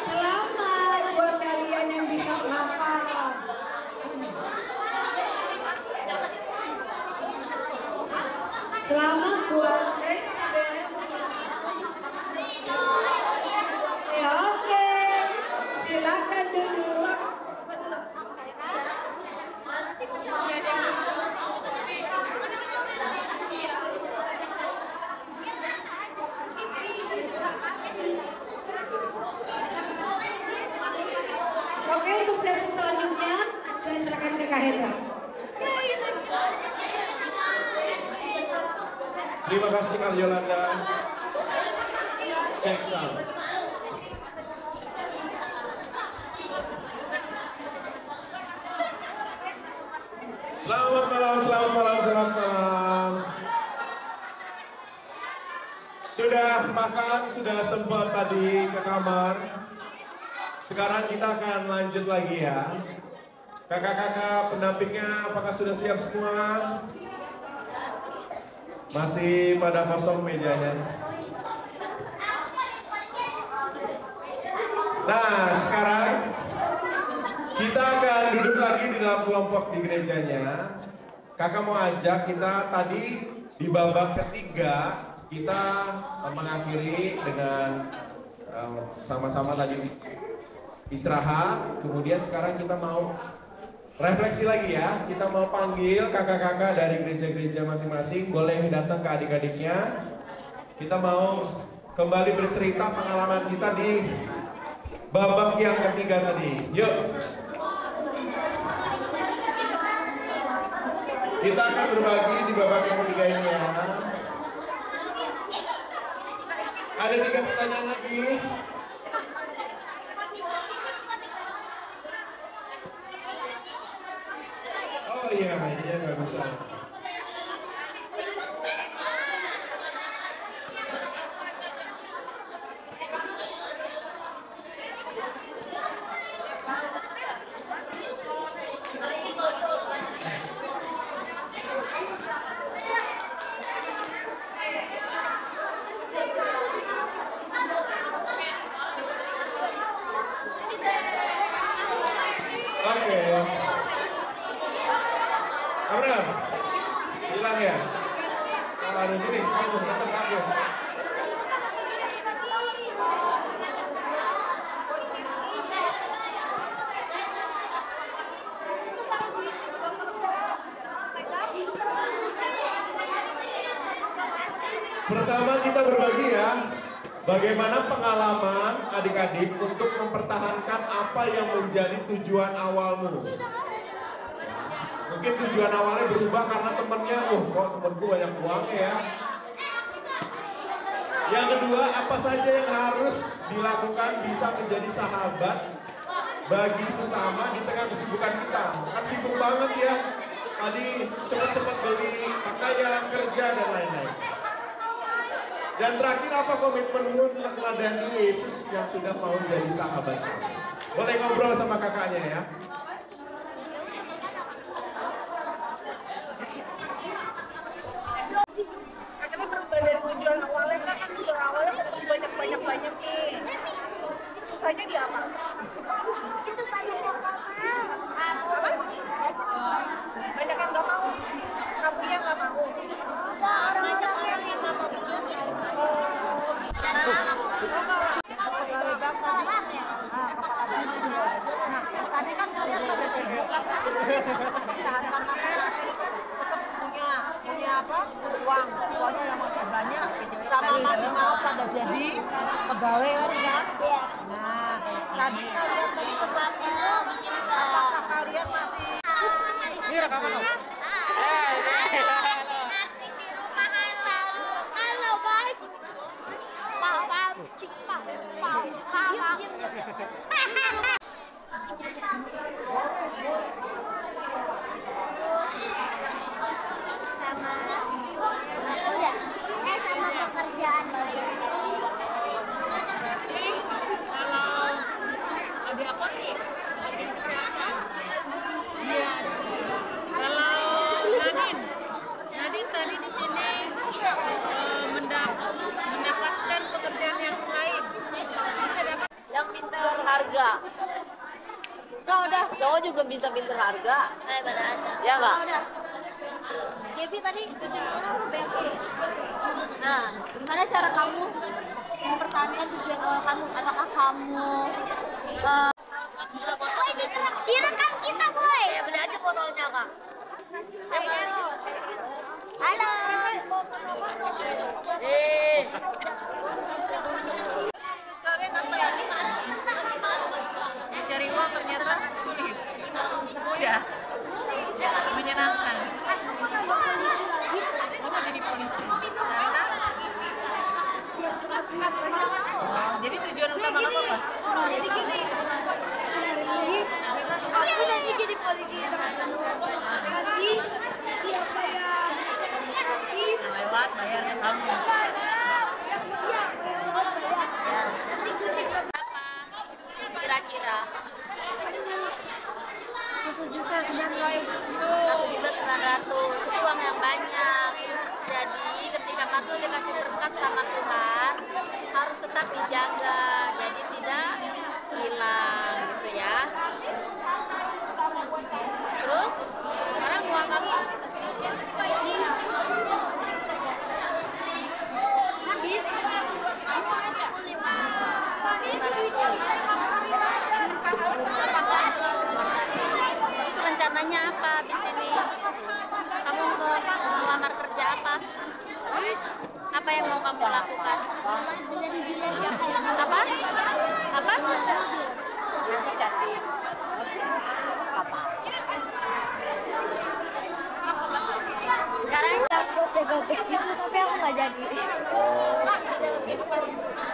Selamat buat kalian yang bisa hafal. Selamat buat Kristabel. Ya, oke. Silakan duduk. Oke, untuk sesi selanjutnya saya serahkan ke Kak Hendra. Terima kasih Kak Yolanda. Cek sound. Selamat malam, selamat malam, selamat malam. Sudah makan, sudah sempat tadi ke kamar. Sekarang kita akan lanjut lagi ya. Kakak-kakak pendampingnya apakah sudah siap semua? Masih pada kosong mejanya. Nah, sekarang kita akan duduk lagi di dalam kelompok di gerejanya. Kakak mau ajak kita tadi di babak ketiga kita mengakhiri dengan sama-sama tadi istirahat. Kemudian sekarang kita mau refleksi lagi ya. Kita mau panggil kakak-kakak dari gereja-gereja masing-masing, boleh datang ke adik-adiknya. Kita mau kembali bercerita pengalaman kita di babak yang ketiga tadi. Yuk. Kita akan berbagi di babak yang ketiga ini ya. Ada 3 pertanyaan lagi. Oh iya, ini nggak bisa. Oke. Abraham, hilang ya? Kalau ada sini, kamu datang ke aku. Pertama kita berbagi ya, bagaimana pengalaman adik-adik untuk mempertahankan apa yang menjadi tujuan awalmu. Mungkin tujuan awalnya berubah karena temennya, oh kok temenku banyak uangnya ya. Yang kedua, apa saja yang harus dilakukan bisa menjadi sahabat bagi sesama di tengah kesibukan kita. Kan sibuk banget ya. Tadi cepat-cepat beli pakaian, kerja, dan lain-lain. Dan terakhir, apa komitmenmu untuk meladani Yesus yang sudah mau jadi sahabat kamu? Boleh ngobrol sama kakaknya ya. Akhirnya berubah dari tujuan awalnya kan tujuan awalnya banyak nih. Susahnya di apa? Banyak yang nggak mau. Kamu yang nggak mau. Orang-orang yang nggak mau. Tadi kan kalian pada sibuk kan? punya apa? Uangnya yang masih banyak, sama masih mau pada jadi pegawai kan ya? Nah, tadi kalian tadi sebabnya, apakah kalian masih? Ini rekaman dong. Halo guys. Sama pekerjaan. Kalau ada apa nih? Bagian kesehatan? Iya, di sini. Kalau Nadine tadi di sini mendapatkan pekerjaan yang lain. Bisa dapat Yang pintar harga. Nah, udah. Cowok juga bisa pintar harga. Benar aja. Ya nggak? Udah. Gaby tadi tujuan apa Becky? Nah, gimana cara kamu mempertahankan tujuan awal kamu? Apakah kamu bisa foto? Direkam kita, boy. Ya, beli aja fotonya, Kak. Halo. kalian apa lagi? Mencari uang ternyata sulit, mudah, menyenangkan. Mau jadi polisi karena jadi tujuan utama kamu apa? Jadi gini, aku nanti jadi polisi nanti siapa yang Lewat bayar ke kamu. Kira-kira 1.900.000. itu uang yang banyak. Jadi ketika masuk dikasih berkat sama Tuhan, harus tetap dijaga, jadi tidak hilang gitu ya. Terus sekarang uang kamu habis. Terus rencananya apa di sini? Kamu mau melamar kerja apa? Apa yang mau kamu lakukan? Apa? Apa? Cantik. Apa? Sekarang tapi aku nggak jadi.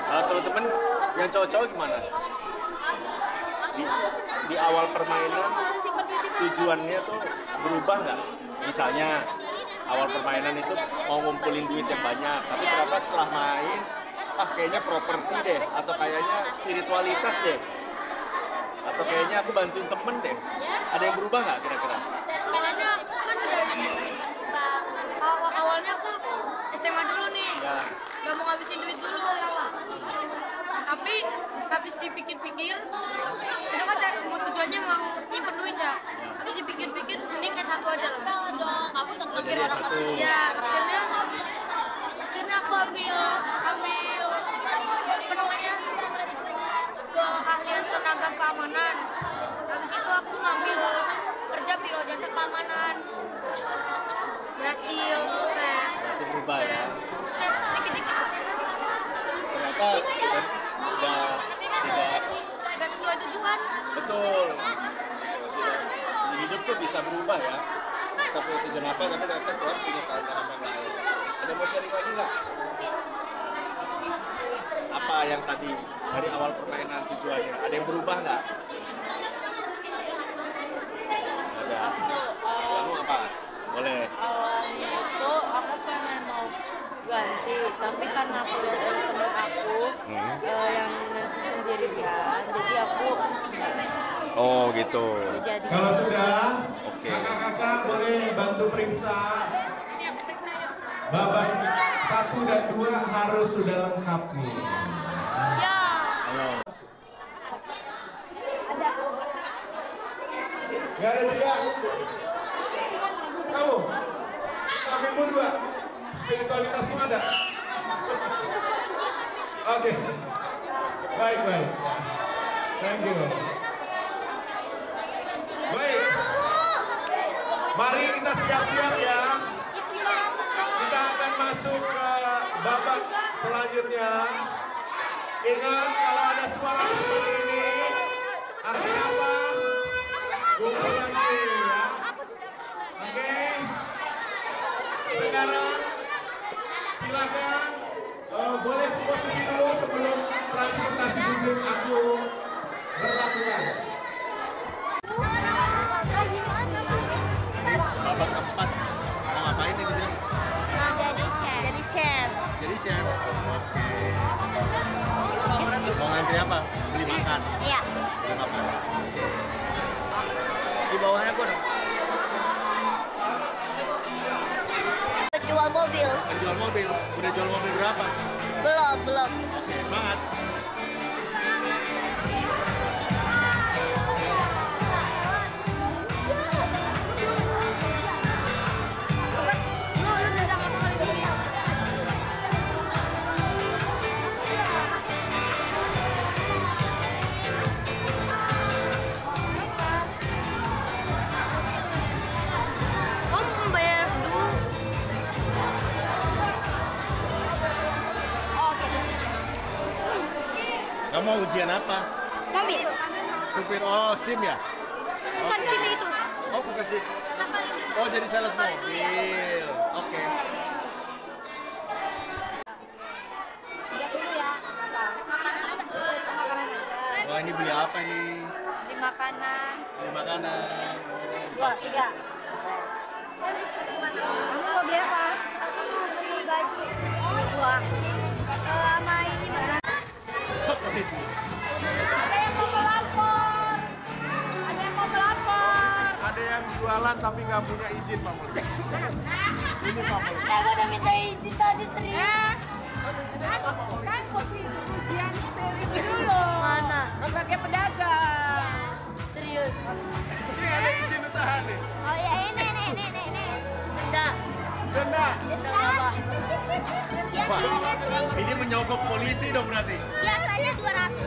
Kalau teman-teman yang cowok-cowok gimana? Di awal permainan tujuannya tuh berubah nggak? Misalnya awal permainan itu mau ngumpulin duit yang banyak, tapi ternyata setelah main, kayaknya properti deh, atau kayaknya spiritualitas deh, atau kayaknya aku bantuin temen deh. Ada yang berubah nggak kira-kira? kayaknya kan udah berubah. Awalnya aku SMA dulu nih, Ya. nggak mau ngabisin duit dulu. Tapi habis dipikir-pikir, itu kan mau tujuannya mau nyimpen duit ya. Habis dipikir-pikir, mending S1 aja lah. Dong, kamu Oh, jadi S1. Ya, akhirnya aku ambil apa namanya, keahlian tenaga keamanan. Habis itu aku ngambil kerja biro jasa keamanan. Berhasil, sukses. Itu berubah ya. Sukses dikit-dikit. Ternyata udah Nggak sesuai tujuan. betul. Di hidup tuh bisa berubah ya. Sampai tujuan apa, tapi ternyata Tuhan punya tantangan yang lain. Ada mau sharing lagi nggak? apa yang tadi dari awal permainan tujuannya? Ada yang berubah nggak? Ada. Kamu apa? Boleh. Awalnya itu aku pengen mau ganti, tapi karena aku lihat ada temen aku yang nanti sendirian, jadi aku Oh gitu. jadi. Kalau sudah, Oke. kakak-kakak boleh bantu periksa. Babak 1 dan 2 harus sudah lengkap nih. Ya. Ayo. Gak ada juga. Kamu, kamimu 2. Spiritualitasmu ada. Oke. Baik, baik. Thank you. Baik. Mari kita siap-siap ya. Kita akan masuk ke babak selanjutnya. Ingat, kalau ada suara seperti ini, artinya apa? Kumpul lagi ya. Oke. Sekarang silakan boleh posisi dulu sebelum transportasi duduk aku berlakukan. Babak keempat. Mau ngapain nih di sini? Mau jadi chef. Jadi chef. Jadi chef. Oke. Mau ngantri apa? Beli makan. Iya. Beli makan. Oke. Di bawahnya aku dong. Penjual mobil. Penjual mobil. Udah jual mobil berapa? Belum. Oke, semangat. Kamu membayar dulu. Kamu mau ujian apa? Mobil. Supir, oh SIM ya? Bukan SIM itu. Oh bukan SIM. Oh jadi sales mobil. Oke. Wah ini beli apa nih? Di makanan. Beli makanan. 2, 3. Kamu mau beli apa? Aku mau beli baju. 2. Sama ini mana? Ada yang jualan tapi nggak punya izin, Pak Mulya. Ini Pak Mulya. Saya udah minta izin tadi serius. Kan kopi ujian steril dulu. Mana? Sebagai pedagang. Serius. Ini ada izin usaha nih. Oh ya ini. Enggak. Denda. Itu berapa? Wah, ini menyogok polisi dong berarti. Biasanya 200.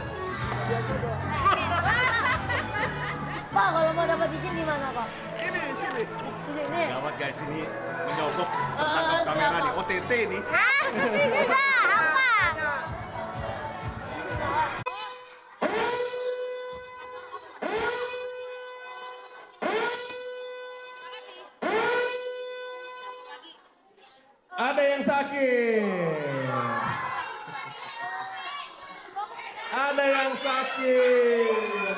Pak, kalau mau dapat izin di mana, Pak? Ini sini. Sini. Gawat guys, ini menyogok tertangkap kamera nih. OTT nih. Ah, enggak, apa? Ada yang sakit. Ada yang sakit.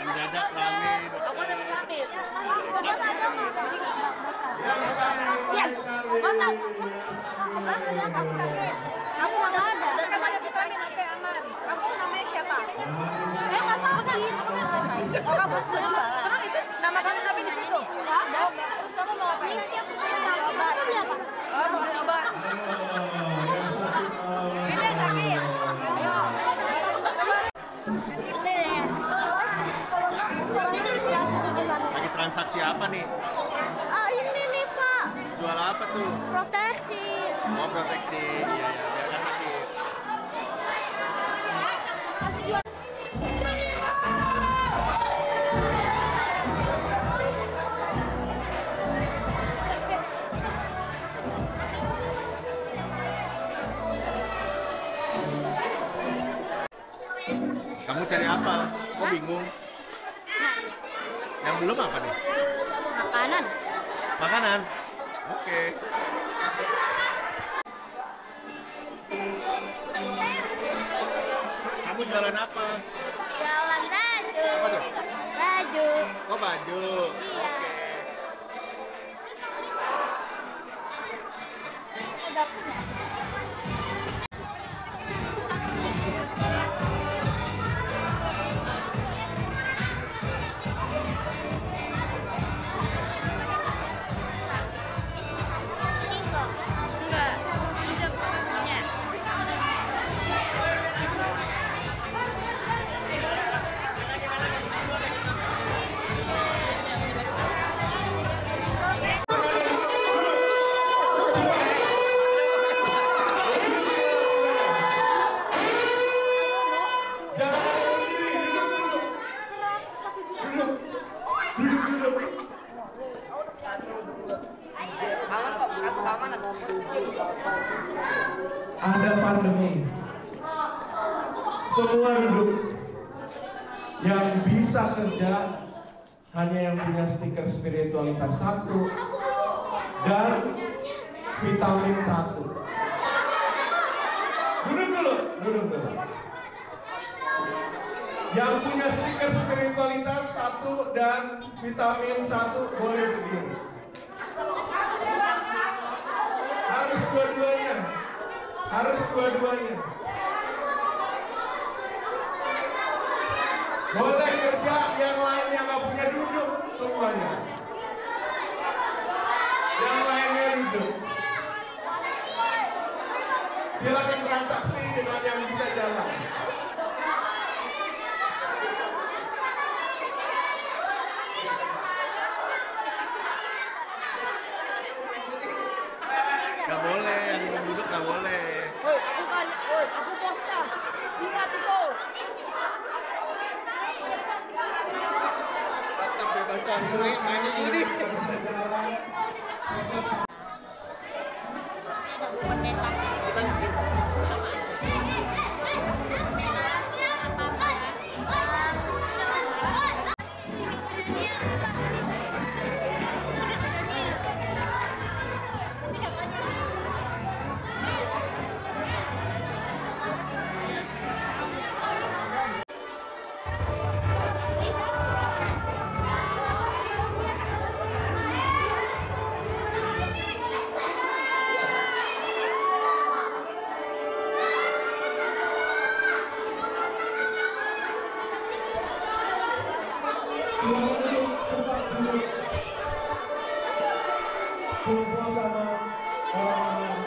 Mendadak rame. Yes. Mantap. Kamu nggak ada. Kamu ada vitamin oke aman. Kamu namanya siapa? Saya nggak sakit. Oh kamu jualan. Terus itu nama kamu tapi di situ. Nggak ada. Terus kamu mau apa? Kamu beli apa? Oh mau coba. Ini yang sakit. Ayo. Lagi transaksi apa nih? Oh ini nih Pak. Jual apa tuh? Proteksi. Mau proteksi. Iya ya, biar nggak sakit. Kamu cari apa? Kok bingung? Yang belum apa nih? Makanan. Makanan? Oke. Kamu jualan apa? Jualan baju. Apa tuh? Baju. Oh, baju. Iya. Ada pandemi. Semua duduk. Yang bisa kerja hanya yang punya stiker spiritualitas 1 dan vitamin 1. Duduk dulu, duduk dulu. Yang punya stiker spiritualitas 1 dan vitamin 1 boleh berdiri. Harus dua-duanya. Harus dua-duanya. Boleh kerja, yang lain yang nggak punya duduk semuanya. Yang lainnya duduk. Silakan transaksi dengan yang bisa jalan. Gak boleh, yang duduk gak boleh. Aku bosnya. Lima tuh. Bebaskan juri, mainnya judi. Kumpul sama orang-orang.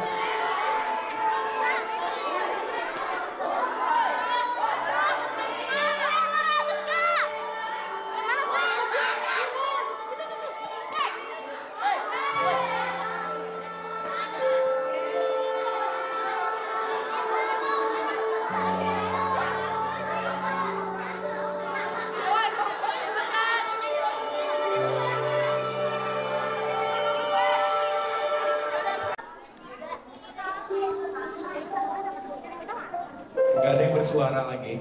Gak ada yang bersuara lagi.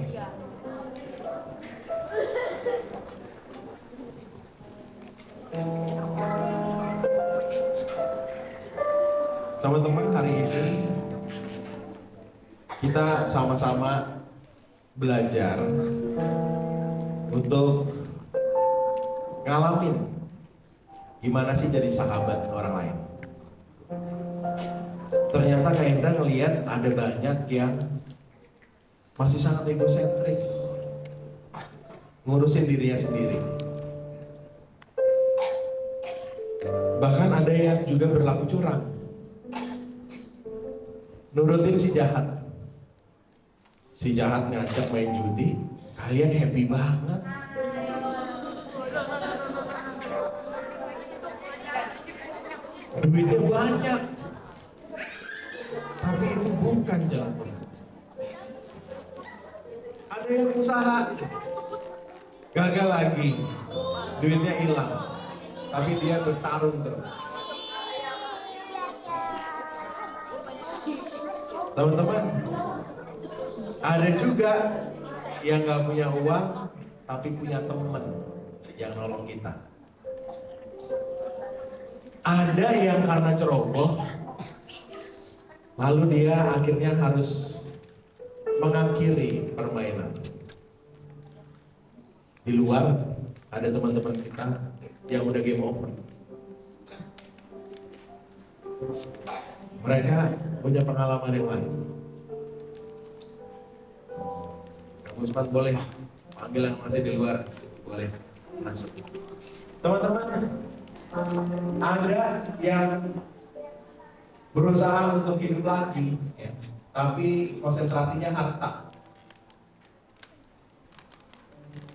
Teman-teman, hari ini kita sama-sama belajar untuk ngalamin gimana sih jadi sahabat orang lain. Ternyata Kak Enda ngelihat ada banyak yang masih sangat egosentris, ngurusin dirinya sendiri. Bahkan ada yang juga berlaku curang, nurutin si jahat. Si jahat ngajak main judi, kalian happy banget. Duitnya banyak, tapi itu bukan jalan. Ada yang usaha, gagal lagi, duitnya hilang, tapi dia bertarung terus. Teman-teman, ada juga yang nggak punya uang tapi punya teman yang nolong kita. Ada yang karena ceroboh, lalu dia akhirnya harus mengakhiri permainan. Di luar ada teman-teman kita yang udah game over. Mereka punya pengalaman yang lain. Kamu sempat boleh panggil yang masih di luar, boleh masuk. Teman-teman, ada yang berusaha untuk hidup lagi, ya, tapi konsentrasinya harta.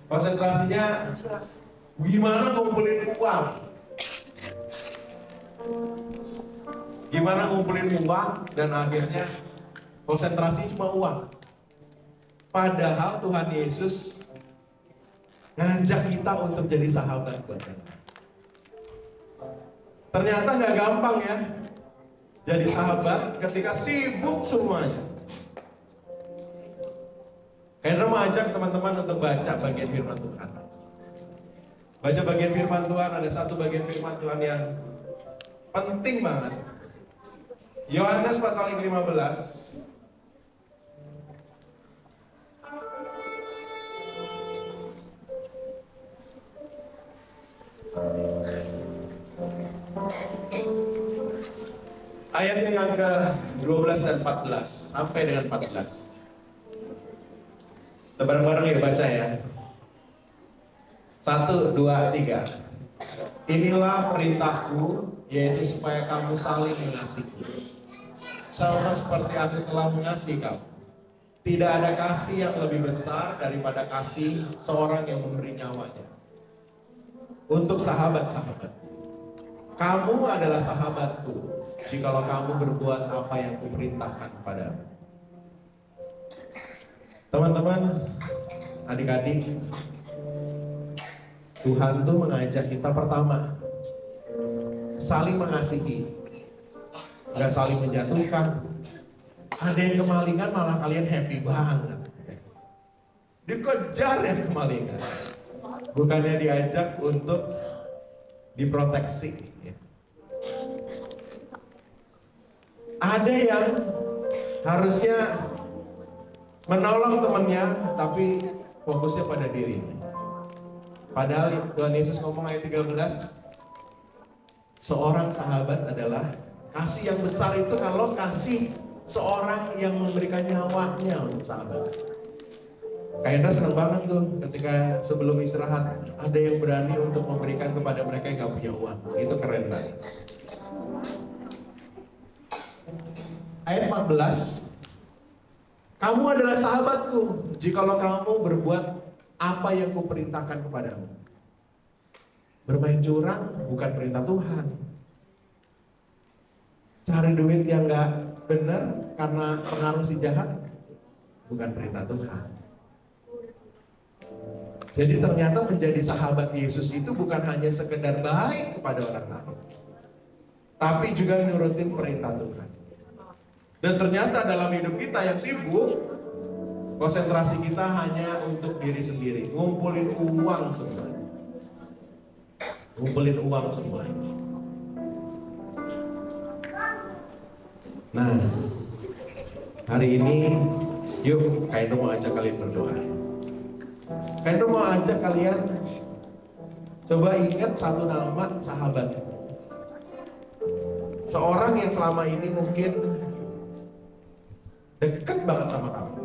Konsentrasinya gimana ngumpulin uang, gimana ngumpulin uang, dan akhirnya konsentrasi cuma uang. Padahal Tuhan Yesus ngajak kita untuk jadi sahabat buat kita. Ternyata nggak gampang ya jadi sahabat ketika sibuk semuanya. Hendra mau ajak teman-teman untuk baca bagian firman Tuhan. Baca bagian firman Tuhan, ada satu bagian firman Tuhan yang penting banget. Yohanes pasal 15. Ayatnya yang ke-12 dan 14 sampai dengan 14. Kita bareng-bareng ya baca ya. 1, 2, 3. Inilah perintahku, yaitu supaya kamu saling mengasihi. Sama seperti aku telah mengasihi kamu. Tidak ada kasih yang lebih besar daripada kasih seorang yang memberi nyawanya untuk sahabat-sahabat. Kamu adalah sahabatku jikalau kamu berbuat apa yang kuperintahkan kepadamu. Teman-teman, adik-adik, Tuhan tuh mengajak kita pertama saling mengasihi, gak saling menjatuhkan. Ada yang kemalingan malah kalian happy banget, dikejar yang kemalingan, bukannya diajak untuk diproteksi. Ada yang harusnya menolong temannya, tapi fokusnya pada dirinya. Padahal Tuhan Yesus ngomong ayat 13, seorang sahabat adalah kasih yang besar itu kalau kasih seorang yang memberikan nyawanya untuk sahabat. Kak Indra senang banget tuh ketika sebelum istirahat ada yang berani untuk memberikan kepada mereka yang gak punya uang. Itu keren banget. Ayat 14, kamu adalah sahabatku jikalau kamu berbuat apa yang kuperintahkan kepadamu. Bermain curang bukan perintah Tuhan. Cari duit yang gak benar karena pengaruh si jahat bukan perintah Tuhan. Jadi ternyata menjadi sahabat Yesus itu bukan hanya sekedar baik kepada orang lain, tapi juga nurutin perintah Tuhan. Dan ternyata dalam hidup kita yang sibuk, konsentrasi kita hanya untuk diri sendiri, ngumpulin uang semua. Ngumpulin uang semua. Nah, hari ini yuk Kak Indro mau ajak kalian berdoa. Kak Indro mau ajak kalian coba ingat satu nama sahabat. Seorang yang selama ini mungkin dekat banget sama kamu.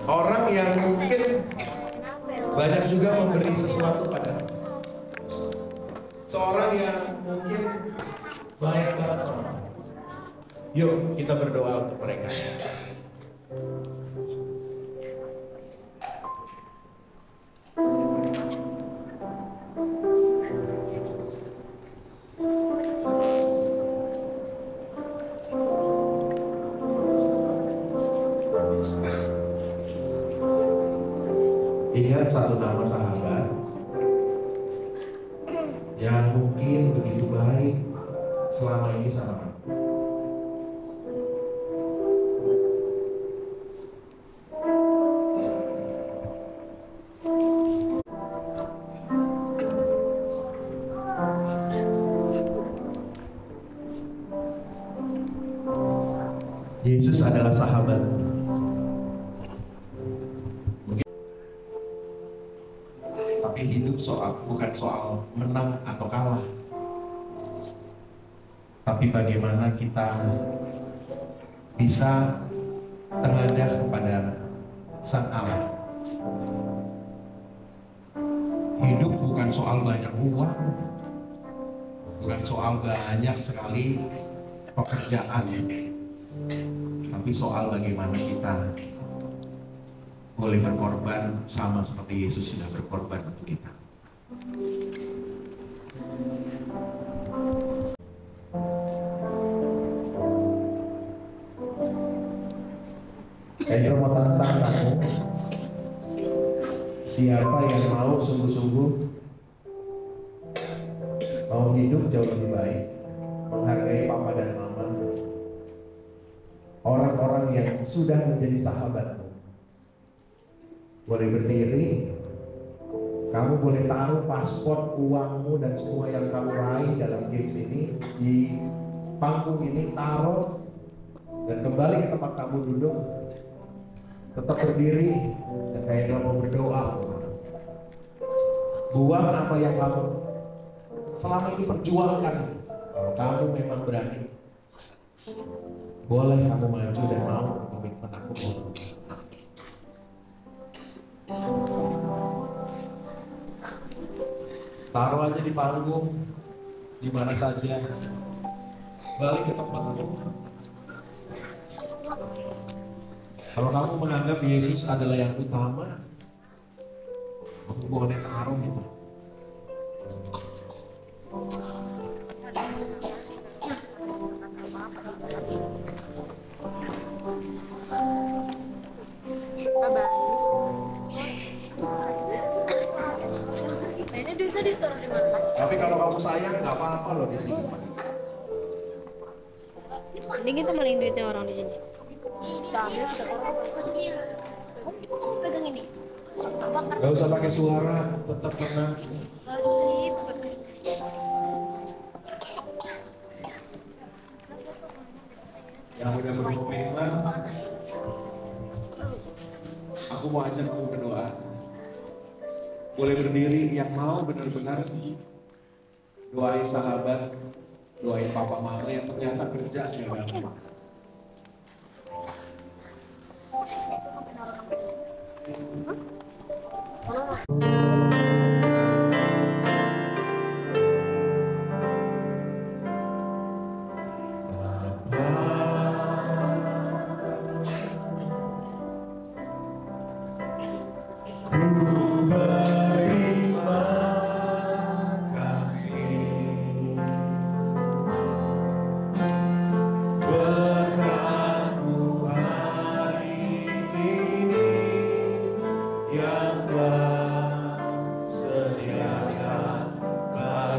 Orang yang mungkin banyak juga memberi sesuatu padamu. Seorang yang mungkin baik banget sama kamu. Yuk kita berdoa untuk mereka. Ingat satu nama sahabat yang mungkin begitu baik selama ini sama kamu. Yesus adalah sahabat. Tapi hidup bukan soal menang atau kalah. Tapi bagaimana kita bisa tengadah kepada Sang Allah. Hidup bukan soal banyak uang, bukan soal banyak sekali pekerjaan, tapi soal bagaimana kita boleh berkorban sama seperti Yesus sudah berkorban untuk kita. Pedro mau tantang kamu, siapa yang mau sungguh-sungguh mau hidup jauh lebih baik, menghargai papa dan mama, orang-orang yang sudah menjadi sahabatmu, boleh berdiri, kamu boleh taruh paspor, uangmu dan semua yang kamu raih dalam games ini di panggung ini, taruh dan kembali ke tempat kamu duduk. Tetap berdiri dan kayak mau berdoa. Buang apa yang kamu selama ini perjuangkan. Kalau kamu memang berani, boleh kamu maju dan mau komitmen aku. Taruh aja di panggung, di mana saja. Balik ke tempatmu. Kalau kamu menganggap Yesus adalah yang utama, kamu boleh taruh itu. Ini duitnya ditaruh di mana? Tapi kalau kamu sayang, nggak apa-apa loh di sini. Mending kita maling duitnya orang di sini. Kecil. Pegang ini. Gak usah pakai suara, tetap tenang. Yang udah berkomitmen, aku mau ajak kamu berdoa. Boleh berdiri, yang mau benar-benar doain sahabat, doain papa mama yang ternyata kerja di dalam.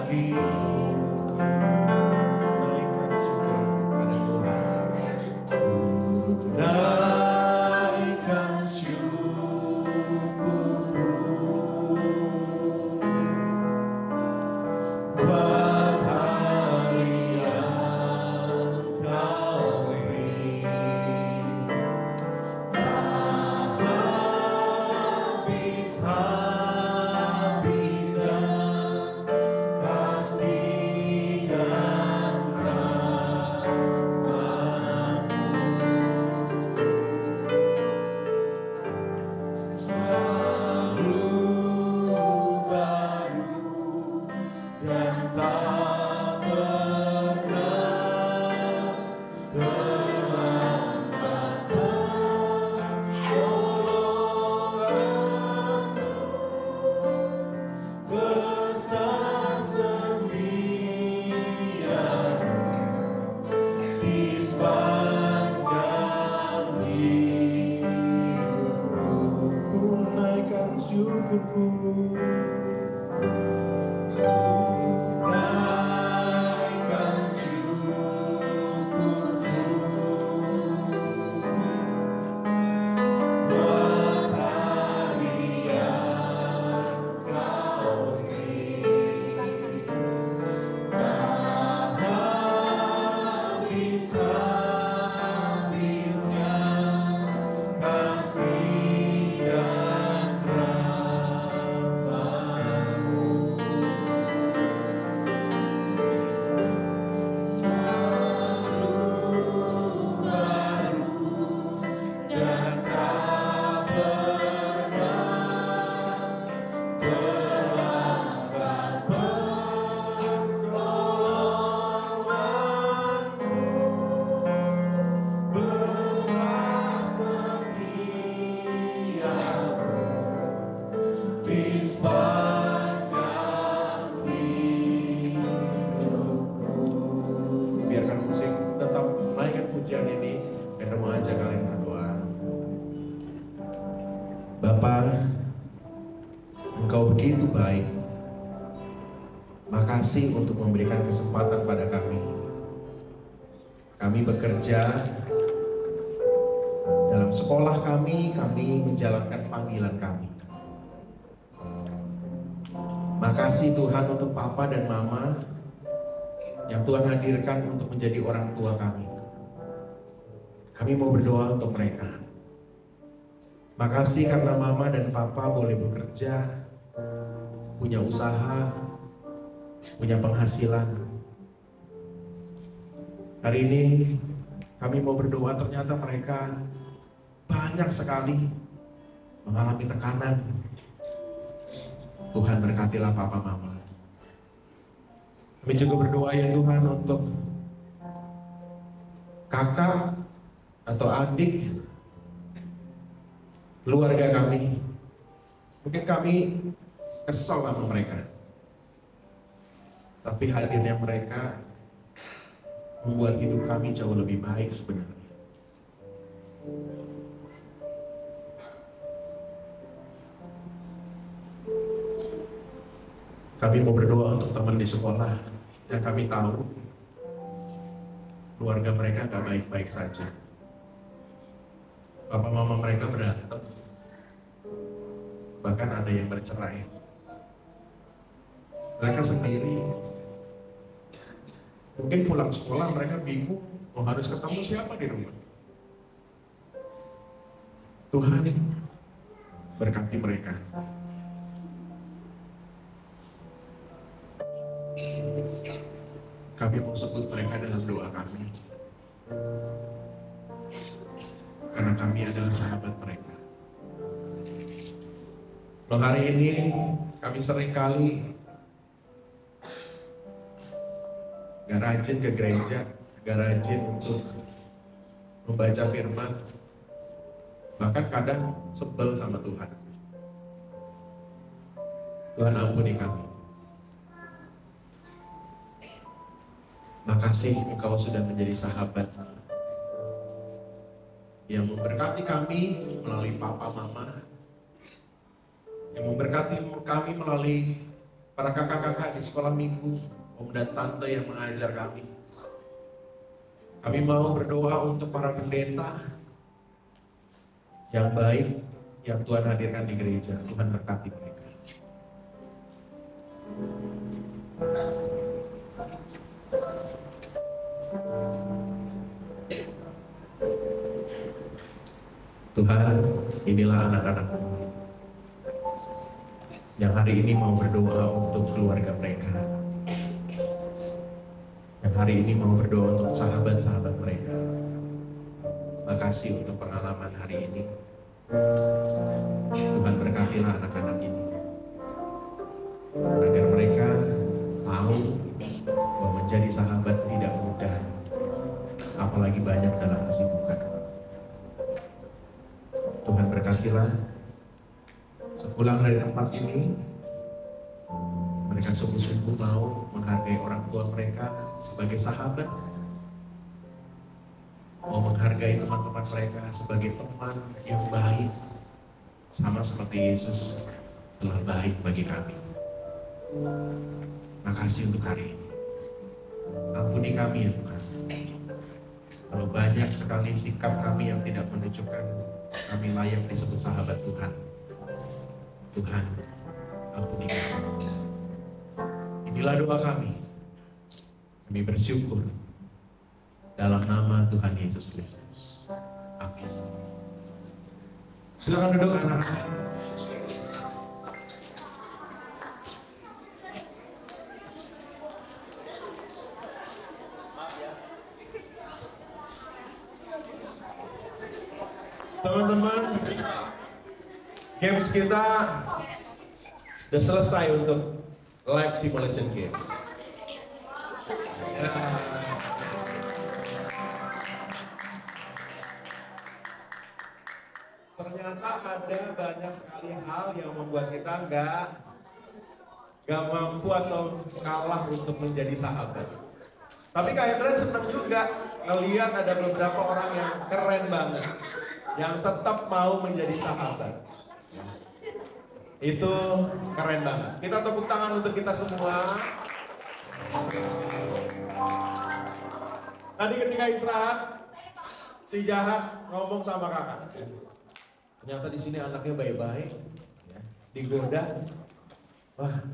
Bisa Engkau begitu baik. Makasih untuk memberikan kesempatan pada kami. Kami bekerja dalam sekolah kami menjalankan panggilan kami. Makasih Tuhan untuk Papa dan Mama yang Tuhan hadirkan untuk menjadi orang tua kami. Kami mau berdoa untuk mereka. Makasih karena Mama dan Papa boleh bekerja, punya usaha, punya penghasilan. Hari ini kami mau berdoa, ternyata mereka banyak sekali mengalami tekanan. Tuhan berkatilah Papa Mama. Kami juga berdoa ya Tuhan untuk kakak atau adik keluarga kami. Mungkin kami kesal sama mereka, tapi hadirnya mereka membuat hidup kami jauh lebih baik sebenarnya. Kami mau berdoa untuk teman di sekolah yang kami tahu keluarga mereka gak baik-baik saja. Papa mama mereka berantem, bahkan ada yang bercerai. Mereka sendiri mungkin pulang sekolah mereka bingung mau harus ketemu siapa di rumah. Tuhan berkati mereka. Kami mau sebut mereka dalam doa kami, karena kami adalah sahabat mereka. Loh, hari ini kami seringkali gak rajin ke gereja, gak rajin untuk membaca firman, bahkan kadang sebel sama Tuhan. Tuhan ampuni kami. Makasih Engkau sudah menjadi sahabat yang memberkati kami melalui Papa Mama, yang memberkati kami melalui para kakak-kakak di sekolah minggu, om dan tante yang mengajar kami. Kami mau berdoa untuk para pendeta yang baik yang Tuhan hadirkan di gereja. Tuhan berkati mereka. Tuhan, inilah anak-anak yang hari ini mau berdoa untuk keluarga mereka, yang hari ini mau berdoa untuk sahabat-sahabat mereka. Makasih untuk pengalaman hari ini. Tuhan berkatilah anak-anak ini, agar mereka tahu bahwa menjadi sahabat tidak mudah, apalagi banyak dalam kesibukan. Tuhan berkatilah. Sepulang dari tempat ini, mereka sungguh-sungguh mau menghargai orang tua mereka sebagai sahabat, mau menghargai teman-teman mereka sebagai teman yang baik, sama seperti Yesus telah baik bagi kami. Makasih untuk hari ini. Ampuni kami ya Tuhan, kalau banyak sekali sikap kami yang tidak menunjukkan kami layak disebut sahabat Tuhan. Tuhan, ampuni kami. Inilah doa kami. Kami bersyukur dalam nama Tuhan Yesus Kristus. Amin. Silakan duduk anak-anak. Teman-teman, games kita udah selesai untuk live simulation games. Ternyata ada banyak sekali hal yang membuat kita nggak mampu atau kalah untuk menjadi sahabat. Tapi Kak Hendra senang juga ngelihat ada beberapa orang yang keren banget, yang tetap mau menjadi sahabat. Itu keren banget. Kita tepuk tangan untuk kita semua. Tadi ketika istirahat, si jahat ngomong sama kakak. Ternyata di sini anaknya baik-baik, ya, digoda. Wah,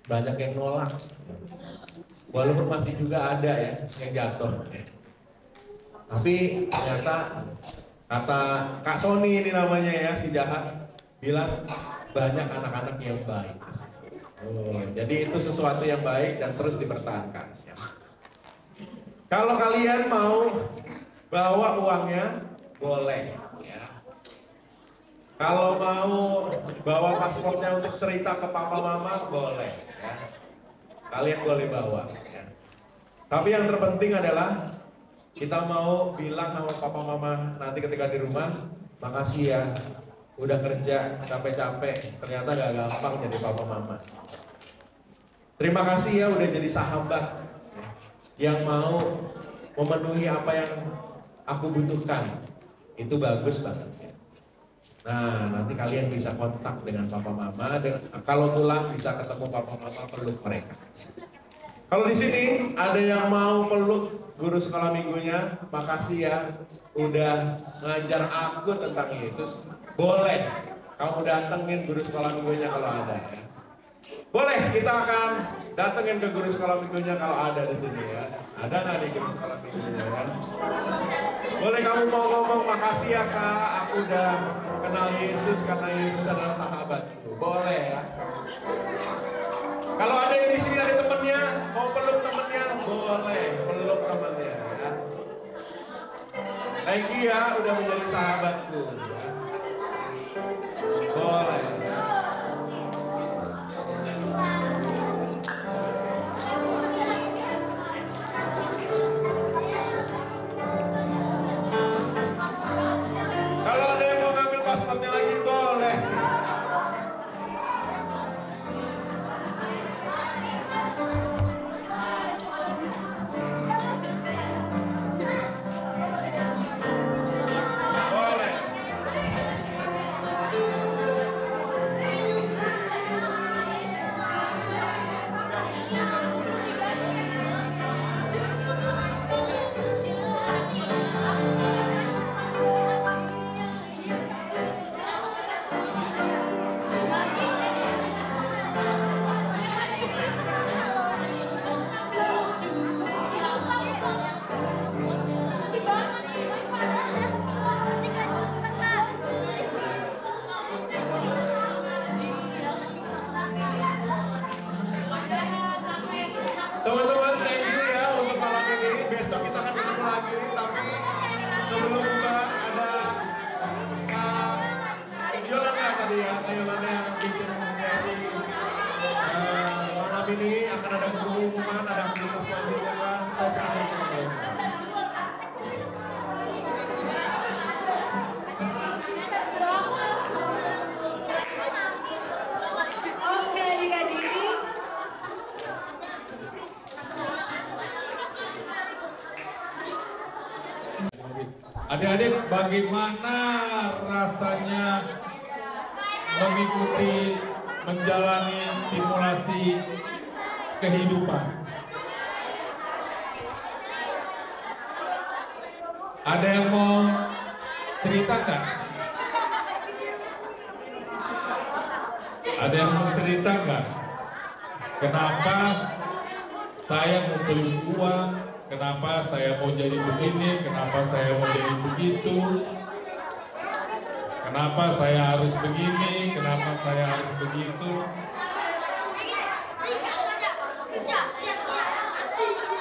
banyak yang nolak. Walaupun masih juga ada ya yang jatuh. Tapi ternyata kata Kak Sony ini namanya ya, si jahat bilang banyak anak-anak yang baik. Oh, jadi itu sesuatu yang baik dan terus dipertahankan. Ya. Kalau kalian mau bawa uangnya, boleh. Ya. Kalau mau bawa paspornya untuk cerita ke papa mama, boleh. Ya. Kalian boleh bawa. Ya. Tapi yang terpenting adalah kita mau bilang sama papa mama nanti ketika di rumah, makasih ya, udah kerja capek-capek, ternyata gak gampang jadi papa mama. Terima kasih ya udah jadi sahabat yang mau memenuhi apa yang aku butuhkan. Itu bagus banget ya. Nah, nanti kalian bisa kontak dengan papa mama. Kalau pulang bisa ketemu papa mama, peluk mereka. Kalau di sini ada yang mau peluk guru sekolah minggunya, makasih ya udah ngajar aku tentang Yesus. Boleh, kamu datengin guru sekolah minggunya kalau ada ya. Boleh, kita akan datengin ke guru sekolah minggunya kalau ada di sini ya. Ada nggak nih guru sekolah minggunya kan? Boleh kamu mau ngomong makasih ya kak, aku udah kenal Yesus karena Yesus adalah sahabatku. Boleh ya. Kalau ada yang di sini ada temennya, mau peluk temennya, boleh peluk temennya ya. Thank you ya, udah menjadi sahabatku. Ya. Boleh. Kalau ada yang mau ngambil paspornya lagi, boleh. Teman-teman, thank you ya untuk malam ini. Besok kita akan ketemu lagi. Tapi sebelum Mbak ada Yolanda tadi ya, Yolanda yang bikin kreasi malam ini akan ada pengumuman, ada aktivitas selanjutnya kan. Saya sarankan. Oke, adik-adik. Adik-adik, bagaimana rasanya mengikuti, menjalani simulasi kehidupan? Ada yang mau ceritakan? Ada yang mau cerita nggak? Kenapa saya ngumpulin uang? Kenapa saya mau jadi begini? Kenapa saya mau jadi begitu? Kenapa saya harus begini? Kenapa saya harus begitu?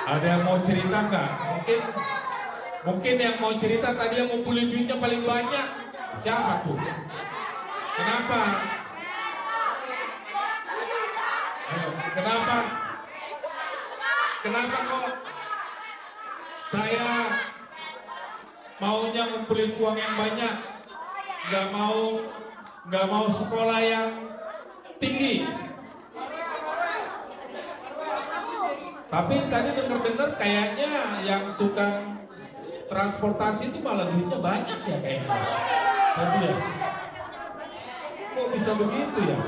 Ada yang mau cerita nggak? Mungkin yang mau cerita tadi yang ngumpulin duitnya paling banyak. Siapa tuh? Kenapa? Kenapa? Kenapa kok saya maunya ngumpulin uang yang banyak, nggak mau sekolah yang tinggi? Tapi tadi dengar-dengar kayaknya yang tukang transportasi itu malah duitnya banyak ya kayaknya. Tapi ya, bisa begitu ya?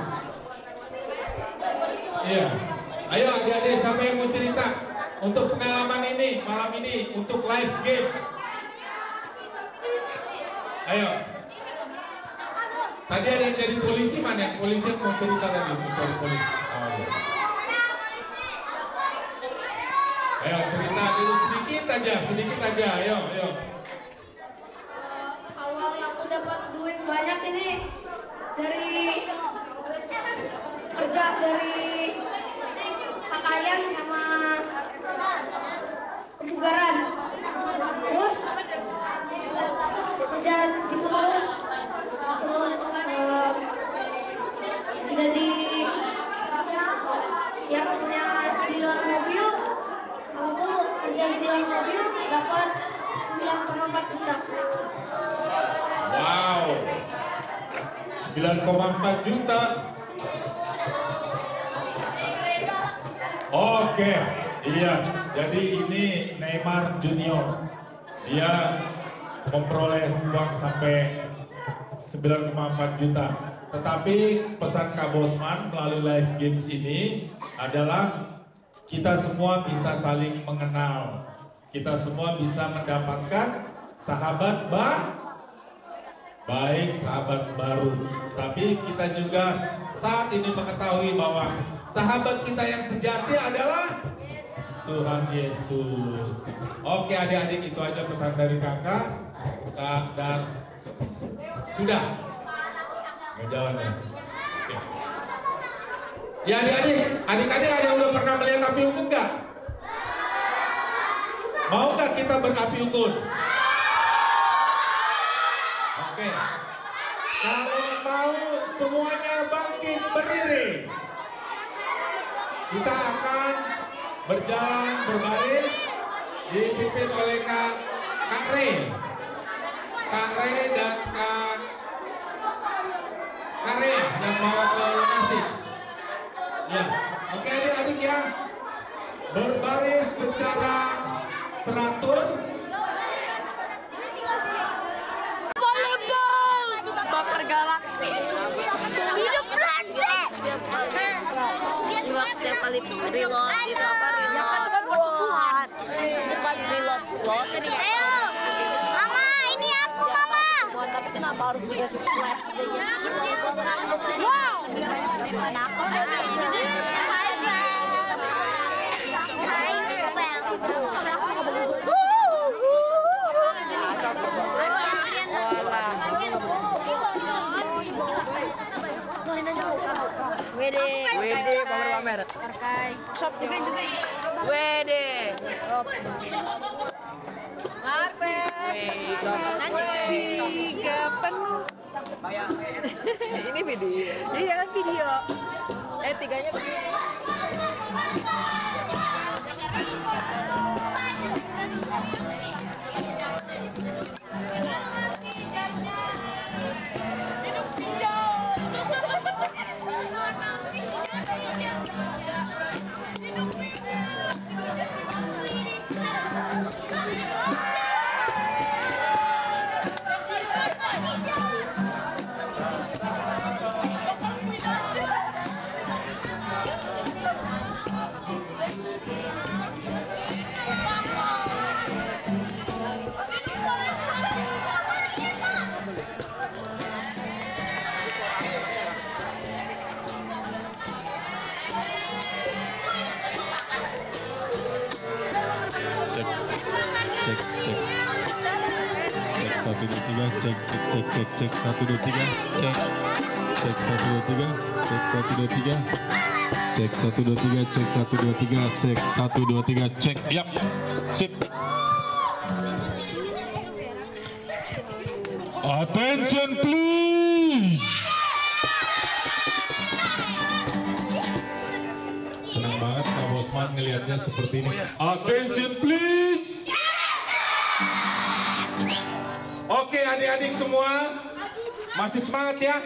Iya. Ayo adik-adik, siapa yang mau cerita untuk pengalaman ini malam ini untuk live games? Ayo. Tadi ada yang jadi polisi, mana? Polisi yang mau cerita tadi jadi polisi. Oh, iya. Ayo cerita dulu sedikit aja. Ayo. Awal aku dapat duit banyak ini dari kerja dari pakaian sama kebugaran. Terus kerja gitu terus jadi yang punya dealer mobil. Aku kerja di dealer mobil dapat 9,4 juta. Wow, 9,4 juta. Oke, iya. Jadi ini Neymar Junior. Dia memperoleh uang sampai 9,4 juta. Tetapi pesan Kak Bosman melalui live games ini adalah kita semua bisa saling mengenal. Kita semua bisa mendapatkan sahabat baik, sahabat baru. Tapi kita juga saat ini mengetahui bahwa sahabat kita yang sejati adalah Tuhan Yesus. Oke adik-adik, itu aja pesan dari kakak. Dan sudah jalan ya. Oke. Ya adik-adik ada yang udah pernah melihat api unggun nggak? Mau nggak kita berapi unggun? Oke. Kalau mau semuanya bangkit berdiri. Kita akan berjalan berbaris dipimpin oleh Kak Re dan Kak Re yang bawa ke lokasi. Ya, oke adik-adik ya, berbaris secara teratur. Baper galaksi. Hidup berani. Tiap kali reload itu apa reload? Bukan reload slot. Ayo, Mama, ini aku Mama. Tapi kenapa harus dikasih flash? Wow. Kenapa? Wede, pamer. Terkait. Shop juga. Wede. Marpes. Tiga penuh. Ini video. Iya kan video. Tiganya begini. Cek 1 2 3 cek 1 2 3 cek 1 2 3 cek 1 2 3 cek 1 2 3 cek 1 2 3 cek 1 2 3 cek. Yap, sip. Attention please. Senang banget Kak Bosman ngelihatnya seperti ini. Attention please. Oke adik-adik semua, masih semangat ya?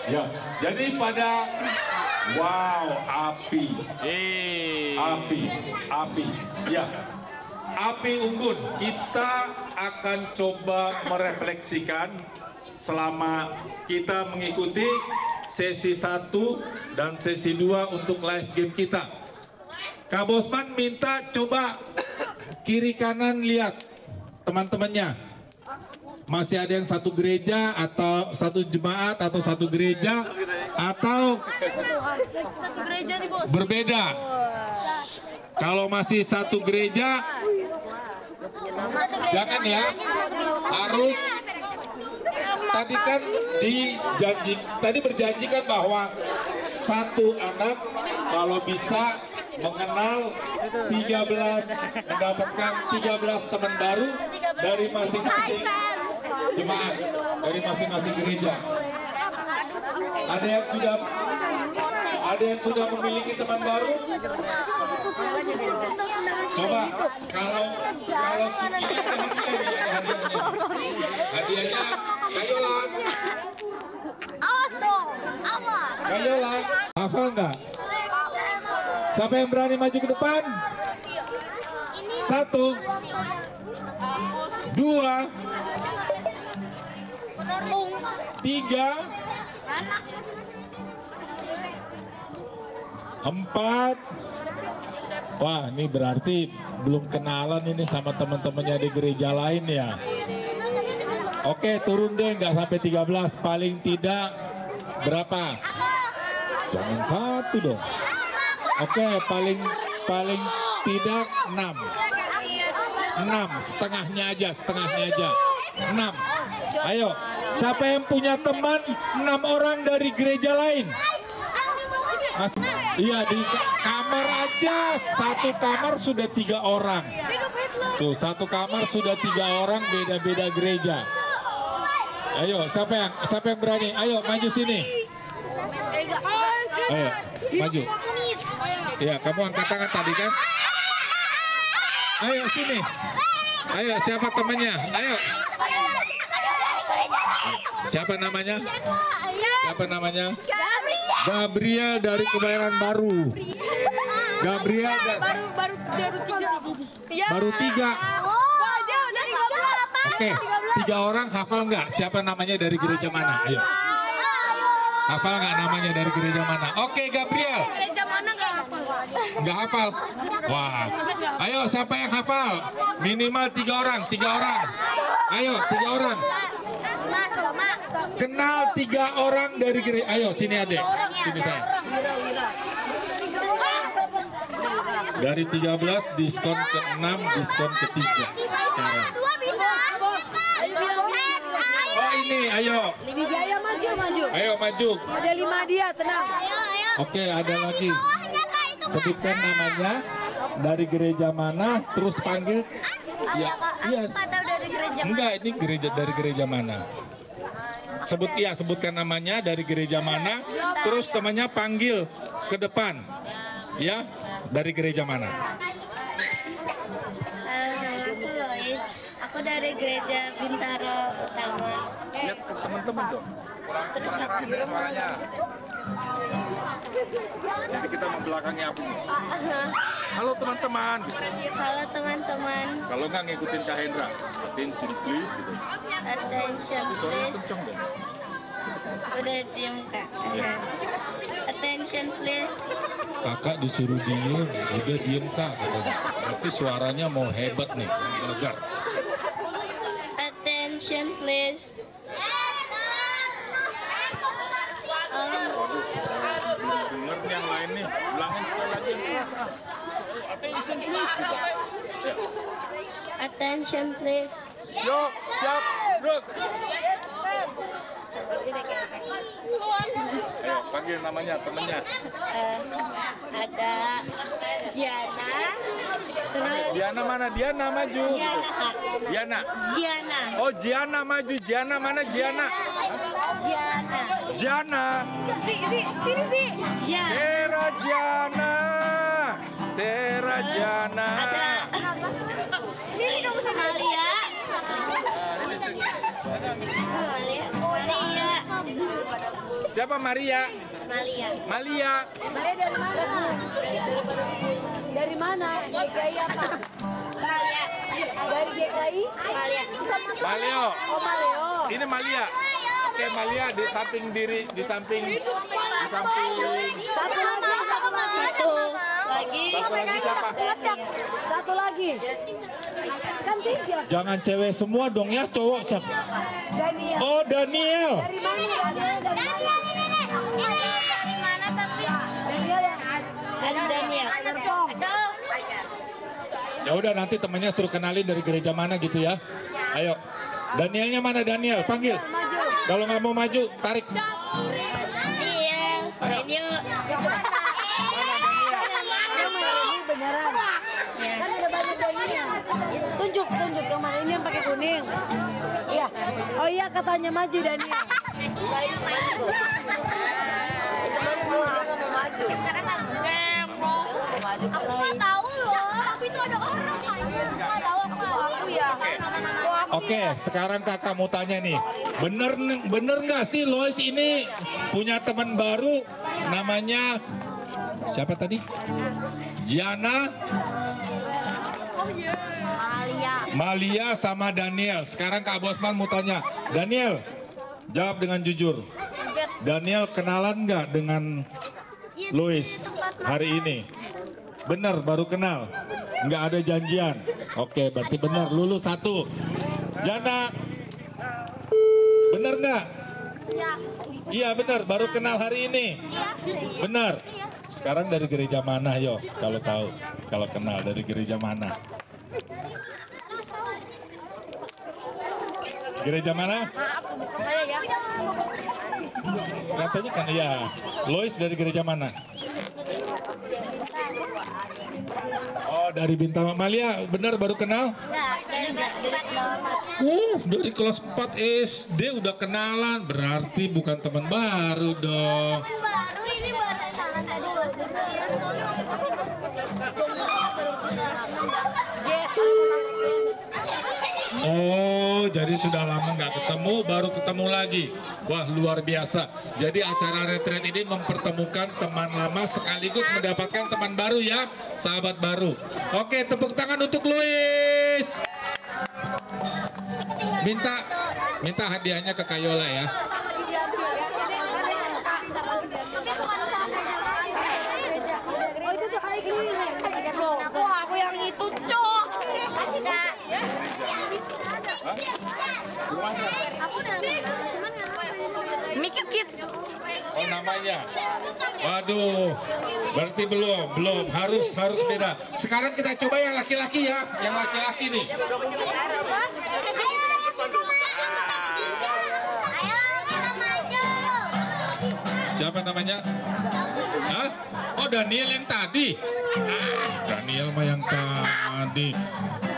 Ya, jadi pada api, ya, api unggun. Kita akan coba merefleksikan selama kita mengikuti sesi 1 dan sesi 2 untuk live game kita. Kak Bosman minta coba kiri kanan lihat teman-temannya. Masih ada yang satu gereja atau satu jemaat atau satu gereja atau Satu gereja nih, Bos. berbeda. Kalau masih satu gereja, jangan ya, harus tadi berjanjikan bahwa satu anak kalau bisa mengenal 13, mendapatkan 13 teman baru dari masing-masing jemaat, dari masing-masing gereja. Ada yang sudah memiliki teman baru? Coba kalau hadiahnya Kayola. Awas dong, awas. Kayola, hafal nggak? Siapa yang berani maju ke depan? 1, 2, 3, 4. Wah, ini berarti belum kenalan ini sama teman-temannya di gereja lain ya. Oke, turun deh, nggak sampai 13, paling tidak berapa? Jangan 1 dong. Oke, paling tidak 6. 6, setengahnya aja. 6. Ayo, siapa yang punya teman 6 orang dari gereja lain? Mas, iya, di kamar aja satu kamar sudah 3 orang. Tuh, satu kamar sudah 3 orang, beda-beda gereja. Ayo, siapa yang berani? Ayo, maju sini. Ayo, maju. Ya, kamu angkat tangan tadi kan? Ayo sini. Ayo, siapa temannya? Ayo. Siapa namanya? Gabriel dari Kebayoran Baru. Gabriel baru 3. Oke, 3 orang hafal nggak? Siapa namanya dari gereja mana? Ayo. Hafal nggak namanya dari gereja mana? Oke, Gabriel. Gereja mana nggak hafal? Nggak hafal? Wah. Ayo, siapa yang hafal? Minimal 3 orang. Ayo, 3 orang. Kenal 3 orang dari gereja. Ayo, sini adek. Sini saya. Dari 13 diskon ke 6, diskon ke 3. Sekarang. Oh ini, ayo. Lebih Jaya maju. Ayo maju. Ada 5 dia, tenang. Oke, ada lagi. Sebutkan namanya, dari gereja mana, terus panggil. Iya. Enggak, ini dari gereja mana? Sebutkan namanya, dari gereja mana, terus temannya panggil ke depan. Ya, dari gereja mana? Aku Lois, aku dari gereja Bintaro Utama. Lihat ke teman-teman dong. Terus aku Jadi kita membelakangi aku nih. Halo teman-teman. Halo teman-teman. Kalau nggak ngikutin Kak Hendra, attention please gitu. Attention Suaranya please. kenceng dong. Udah diem Kak. Attention please. Kakak disuruh diem, udah diem Kak katanya. Berarti suaranya mau hebat nih, gelegar. Attention please. Dengar nih yang lain nih, ulangin sekali lagi. Attention please gitu. Ya. Attention please. Siap, terus. Ayo, panggil namanya, temennya. Ada Diana. Terus Diana mana? Diana maju. Diana Kak. Diana. Diana. Oh, Diana maju. Diana mana? Diana. Diana. Diana. Sini. Diana. Tera Diana. Ada Malia. Siapa Maria? Malia. Malia. Malia dari mana? Dari mana? GKI apa? Malia. Dari GKI? Malia. Maleo. Oh, Maleo. Ini Malia. Oke, Malia di samping diri, di samping. Satu lagi siapa? Satu lagi. Kan 3. Jangan cewek semua dong ya, cowok siapa? Daniel. Oh, Daniel. Dari mana? Daniel yang Daniel. Ya udah, nanti temennya suruh kenalin dari gereja mana gitu ya. Ayo, Danielnya mana? Daniel, panggil. Kalau nggak mau maju, tarik. Daniel. Beneran. Kan ada banyak Daniel. Tunjuk yang mana, ini yang pakai kuning. Iya. Oh iya, katanya maju Daniel. Sekarang aku nggak tahu loh, tapi itu ada orang. Nggak tahu aku ya. Oke, sekarang kakak mau tanya nih, bener nggak sih Lois ini punya teman baru namanya siapa tadi? Giana, Malia sama Daniel. Sekarang Kak Bosman mau tanya, Daniel, jawab dengan jujur. Daniel kenalan nggak dengan Lois hari ini? Bener, baru kenal, nggak ada janjian. Oke, berarti bener, lulus 1. Jana, bener nggak? Iya bener, baru kenal hari ini. Bener. Sekarang dari gereja mana yo? Kalau tahu, kalau kenal dari gereja mana? Gereja mana? Katanya kan iya. Lois dari gereja mana? Oh, dari Bintang. Malia, benar baru kenal? Dari kelas 4 SD udah kenalan. Berarti bukan teman baru dong. Baru ini baru salah tadi. Oh, jadi sudah lama nggak ketemu, baru ketemu lagi. Wah, luar biasa. Jadi acara retreat ini mempertemukan teman lama sekaligus mendapatkan teman baru ya, sahabat baru. Oke, tepuk tangan untuk Luis. Minta hadiahnya ke Kayola ya. Oh itu tuh kok aku yang itu cok. Kasih Kak. Aku udah Mikir Kids. Oh namanya. Waduh, berarti belum harus beda. Sekarang kita coba yang laki-laki ya, yang laki-laki nih. Siapa namanya? Hah? Oh Daniel yang tadi. Daniel mah yang tadi.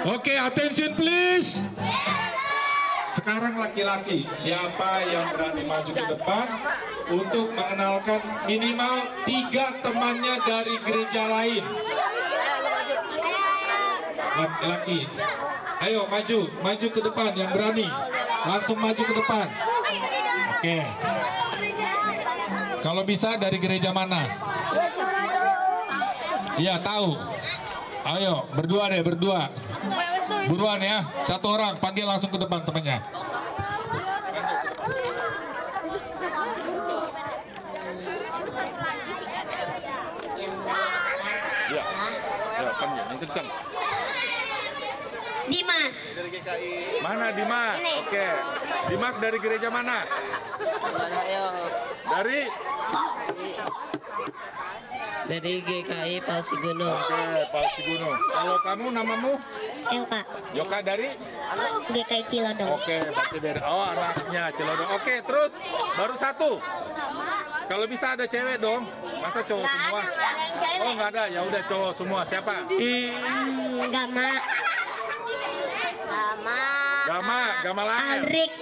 Oke, attention please. Sekarang laki-laki, siapa yang berani maju ke depan untuk mengenalkan minimal 3 temannya dari gereja lain? Laki-laki, ayo maju ke depan yang berani, langsung maju ke depan. Oke. Kalau bisa dari gereja mana? Iya tahu. Ayo berdua deh, berdua. Buruan ya, 1 orang panggil langsung ke depan temannya. Ya, panggil yang kencang. Dimas. Mana Dimas? Oke. Dimas dari gereja mana? Dari GKI Palsigunung. Oke, Palsigunung. Kalau kamu namamu? Yoka. Yoka dari? GKI Cilodong. Oke, berarti dari anaknya Cilodong. Oke, terus baru 1. Kalau bisa ada cewek dong. Masa cowok semua? Oh, nggak ada. Ya udah cowok semua. Siapa? Gama Langer. Aldrik.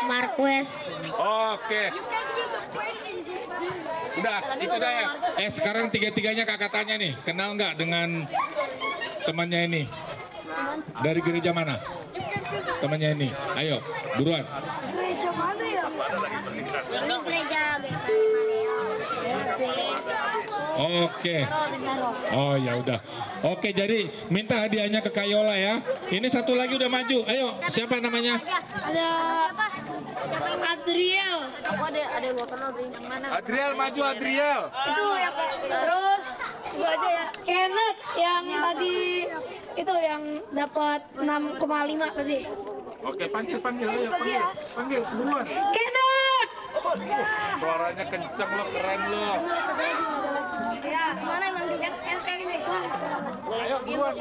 Marquez. Oke. Udah, itu dah ya. Sekarang 3-3-nya kakak tanya nih, kenal nggak dengan temannya ini? Dari gereja mana? Temannya ini, ayo, buruan. Gereja mana ya? Ini gereja Oke. Oh ya udah. Oke, jadi minta hadiahnya ke Kayola ya. Ini 1 lagi udah maju. Ayo, siapa namanya? Ada Adriel. Aku ada yang gua kenal sih. Yang mana? Adriel maju, Adriel. Itu yang terus Gua aja ya. Kenneth yang tadi itu yang dapat 6,5 tadi. Oke, panggil, panggil semua. Kenneth. Suaranya kenceng lo, keren lo. Ya, mana emang yang kali ini? Ayo, buruan.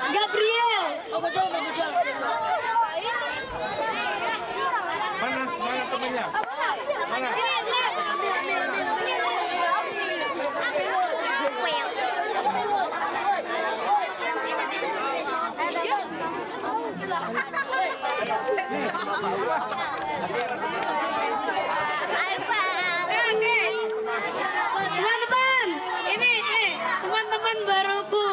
Gabriel. Mana temennya? Mana? Teman-teman, ini teman-teman baruku.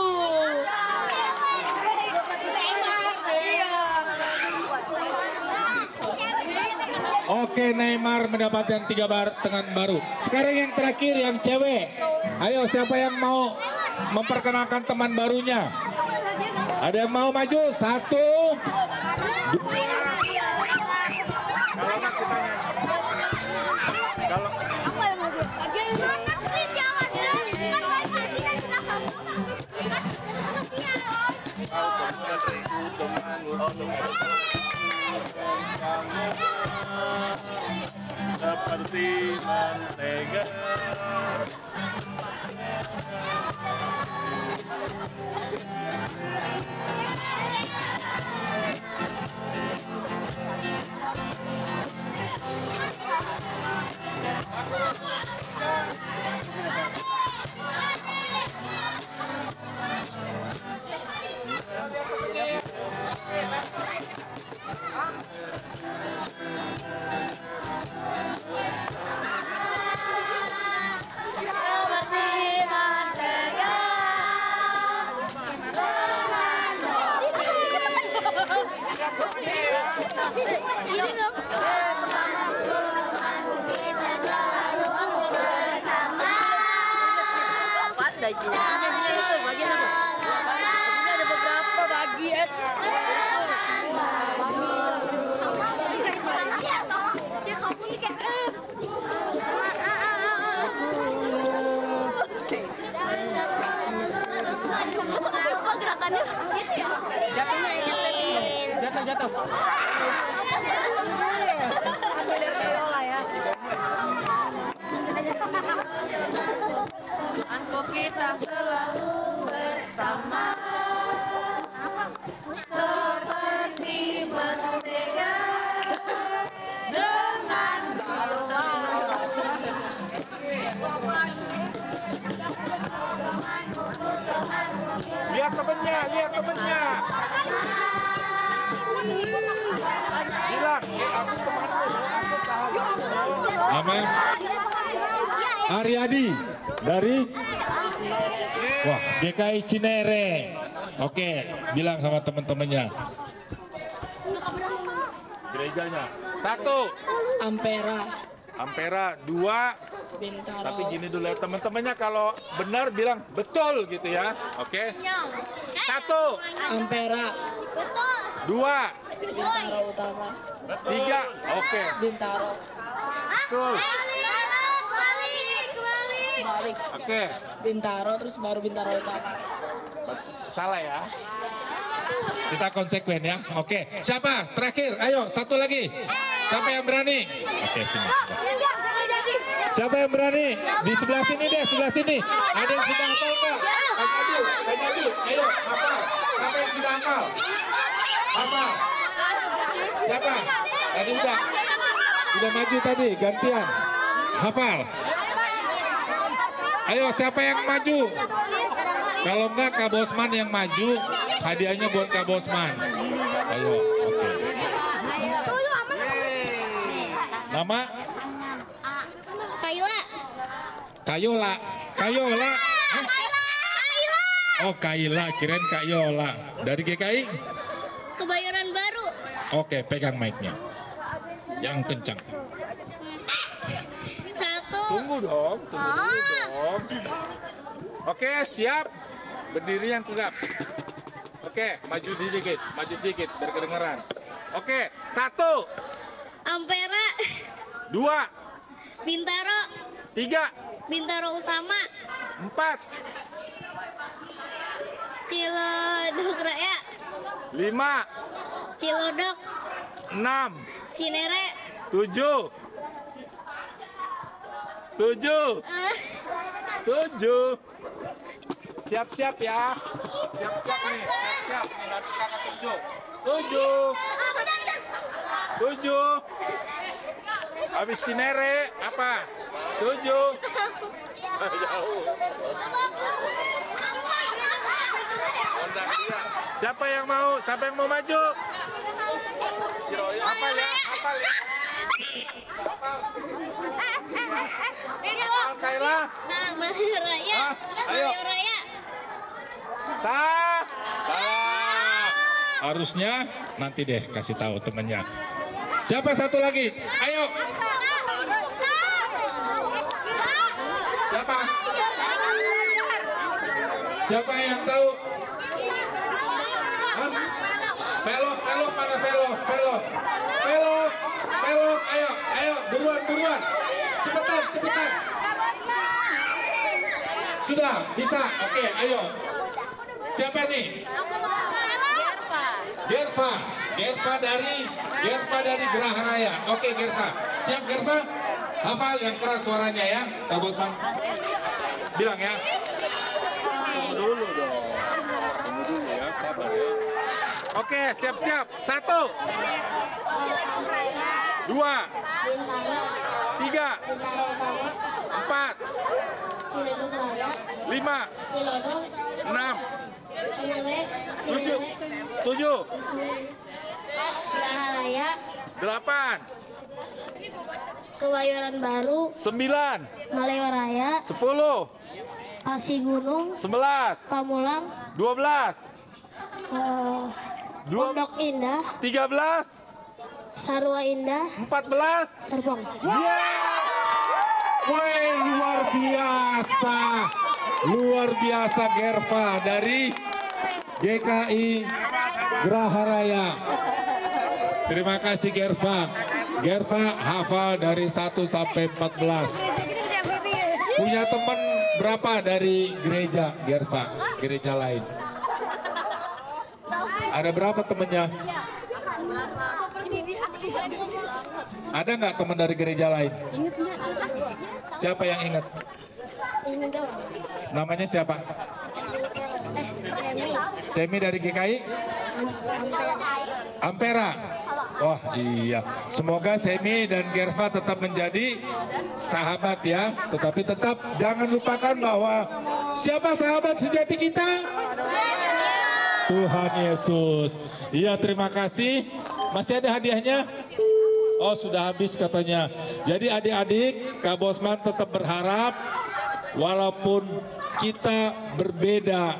Oke, Neymar mendapatkan 3 tangan baru. Sekarang yang terakhir, yang cewek. Ayo, siapa yang mau memperkenalkan teman barunya? Ada yang mau maju? 1, 2. Seperti mentega. Pandai sih. Itu bagian apa? Ini ada beberapa bagian. Dia kamu nih kayak apa gerakannya? Situ ya? Jatuhnya ya, jatuh. Ambil dari Viola ya. Angko kita selalu bersama seperti mentega dengan Lihat temennya. Bilang, aku temanmu. Nama Aryadi dari GKI Cinere. Oke, bilang sama teman-temannya. Gerejanya. 1 Ampera, 2 Bintaro. Tapi gini dulu ya, teman-temannya kalau benar bilang betul gitu ya. Oke. 1 Ampera. 2 Bintaro Utama. 3 Oke. Bintaro. Betul. Balik. Oke. Bintaro terus baru Bintaro Utama. Salah ya. Kita konsekuen ya. Oke. Siapa? Terakhir. Ayo, satu lagi. Siapa yang berani? Oke, sini. Siapa yang berani? Di sebelah sini deh, sebelah sini. Ada yang sudah hafal enggak? Ayo, hafal. Siapa yang sudah hafal? Hafal. Siapa? Tadi udah. Udah maju tadi, gantian. Hafal. Ayo, siapa yang maju? Kalau enggak, Kak Bosman yang maju, hadiahnya buat Kak Bosman. Ayo, oke. Nama? Kayola. Hah? Oh, Kaila, kirain Kak Yola. Dari GKI? Kebayoran Baru. Oke, pegang mic-nya. Yang kencang. 1. Tunggu dong. Oke, siap. Berdiri yang tegap. Oke, maju dikit, biar kedengeran. Oke, 1, Ampera, 2, Bintaro, 3, Bintaro Utama, 4, Cilodok Raya, 5, Cilodok, 6, Cinere, 7. 7. Siap-siap ya. Siap-siap nih. Siap-siap. Nih, nanti kakak tunjuk. 7. Habis Cinere apa? 7. Jauh. Siapa yang mau? Siapa yang mau maju? Apa ya? Kaila. Mayo Raya, Ayo. Mayo Raya. Salah. Harusnya nanti deh kasih tahu temennya. Siapa satu lagi? Ayo. Siapa? Siapa yang tahu? Hah? Velok mana velok? Ayo, buruan. Cepetan. Sudah, bisa. Oke, ayo. Siapa nih? Gerva dari Geraha Raya. Oke, Gerva. Siap, Gerva? Hafal yang keras suaranya ya, Kak Bosman. Bilang ya. Tunggu dulu ya, sabar ya. Oke, siap-siap. 1, 2, 3, 4, 5, 6, 7, Geraha Raya, 8, Kebayoran Baru, 9, Mayo Raya, 10, Asi Gunung, 11, Pamulang, 12, Pondok Indah, 13, Sarwa Indah, 14. Serpong. Woi, luar biasa Gerva dari GKI Geraha Raya. Terima kasih Gerva. Gerva hafal dari 1 sampai 14. Punya teman berapa dari gereja Gerva? Gereja lain? Ada berapa temennya? Ada nggak teman dari gereja lain? Siapa yang ingat? Namanya siapa? Semi dari GKI? Ampera. Wah iya. Semoga Semi dan Gerva tetap menjadi sahabat ya. Tetapi tetap jangan lupakan bahwa siapa sahabat sejati kita? Tuhan Yesus. Iya, terima kasih. Masih ada hadiahnya? Oh, sudah habis katanya. Jadi adik-adik, Kak Bosman tetap berharap walaupun kita berbeda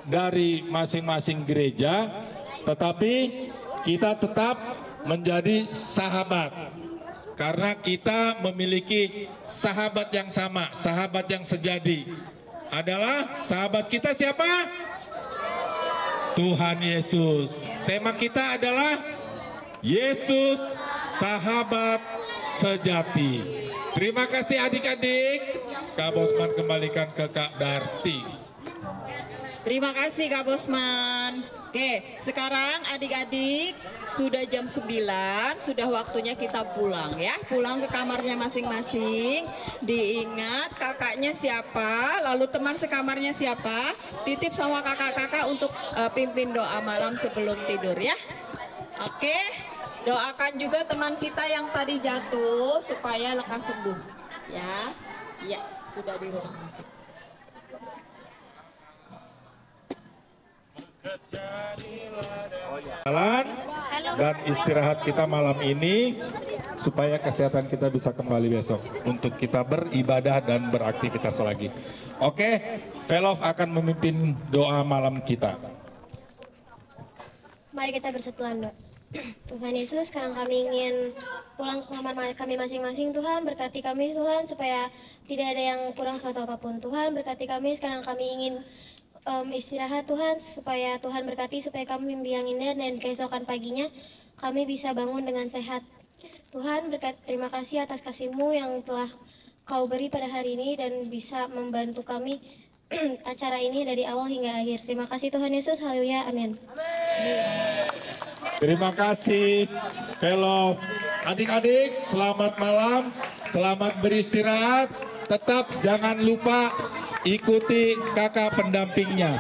dari masing-masing gereja, tetapi kita tetap menjadi sahabat. Karena kita memiliki sahabat yang sama, sahabat yang sejati. Adalah sahabat kita siapa? Tuhan Yesus. Tema kita adalah Yesus sahabat sejati. Terima kasih adik-adik. Kak Bosman kembalikan ke Kak Darti. Terima kasih Kak Bosman. Oke, sekarang adik-adik sudah jam 9, sudah waktunya kita pulang ya. Pulang ke kamarnya masing-masing. Diingat kakaknya siapa, lalu teman sekamarnya siapa. Titip sama kakak-kakak untuk pimpin doa malam sebelum tidur ya. Oke, doakan juga teman kita yang tadi jatuh supaya lekas sembuh ya. Ya, sudah di rumah sakit. Jalan dan istirahat kita malam ini supaya kesehatan kita bisa kembali besok untuk kita beribadah dan beraktivitas lagi. Oke, Velov akan memimpin doa malam kita. Mari kita bersatu, Anda. Tuhan Yesus, sekarang kami ingin pulang ke kamar kami masing-masing. Tuhan, berkati kami Tuhan, supaya tidak ada yang kurang suatu apapun. Tuhan, berkati kami, sekarang kami ingin istirahat Tuhan, supaya Tuhan berkati, supaya kami mimpi yang indah dan keesokan paginya kami bisa bangun dengan sehat. Tuhan, terima kasih atas kasih-Mu yang telah Kau beri pada hari ini dan bisa membantu kami acara ini dari awal hingga akhir. Terima kasih Tuhan Yesus, haleluya, amin. Terima kasih. Hello, adik-adik, selamat malam, selamat beristirahat. Tetap jangan lupa ikuti kakak pendampingnya.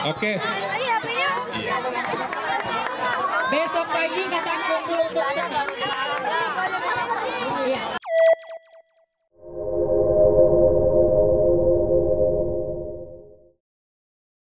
Oke. Besok pagi kita kumpul untuk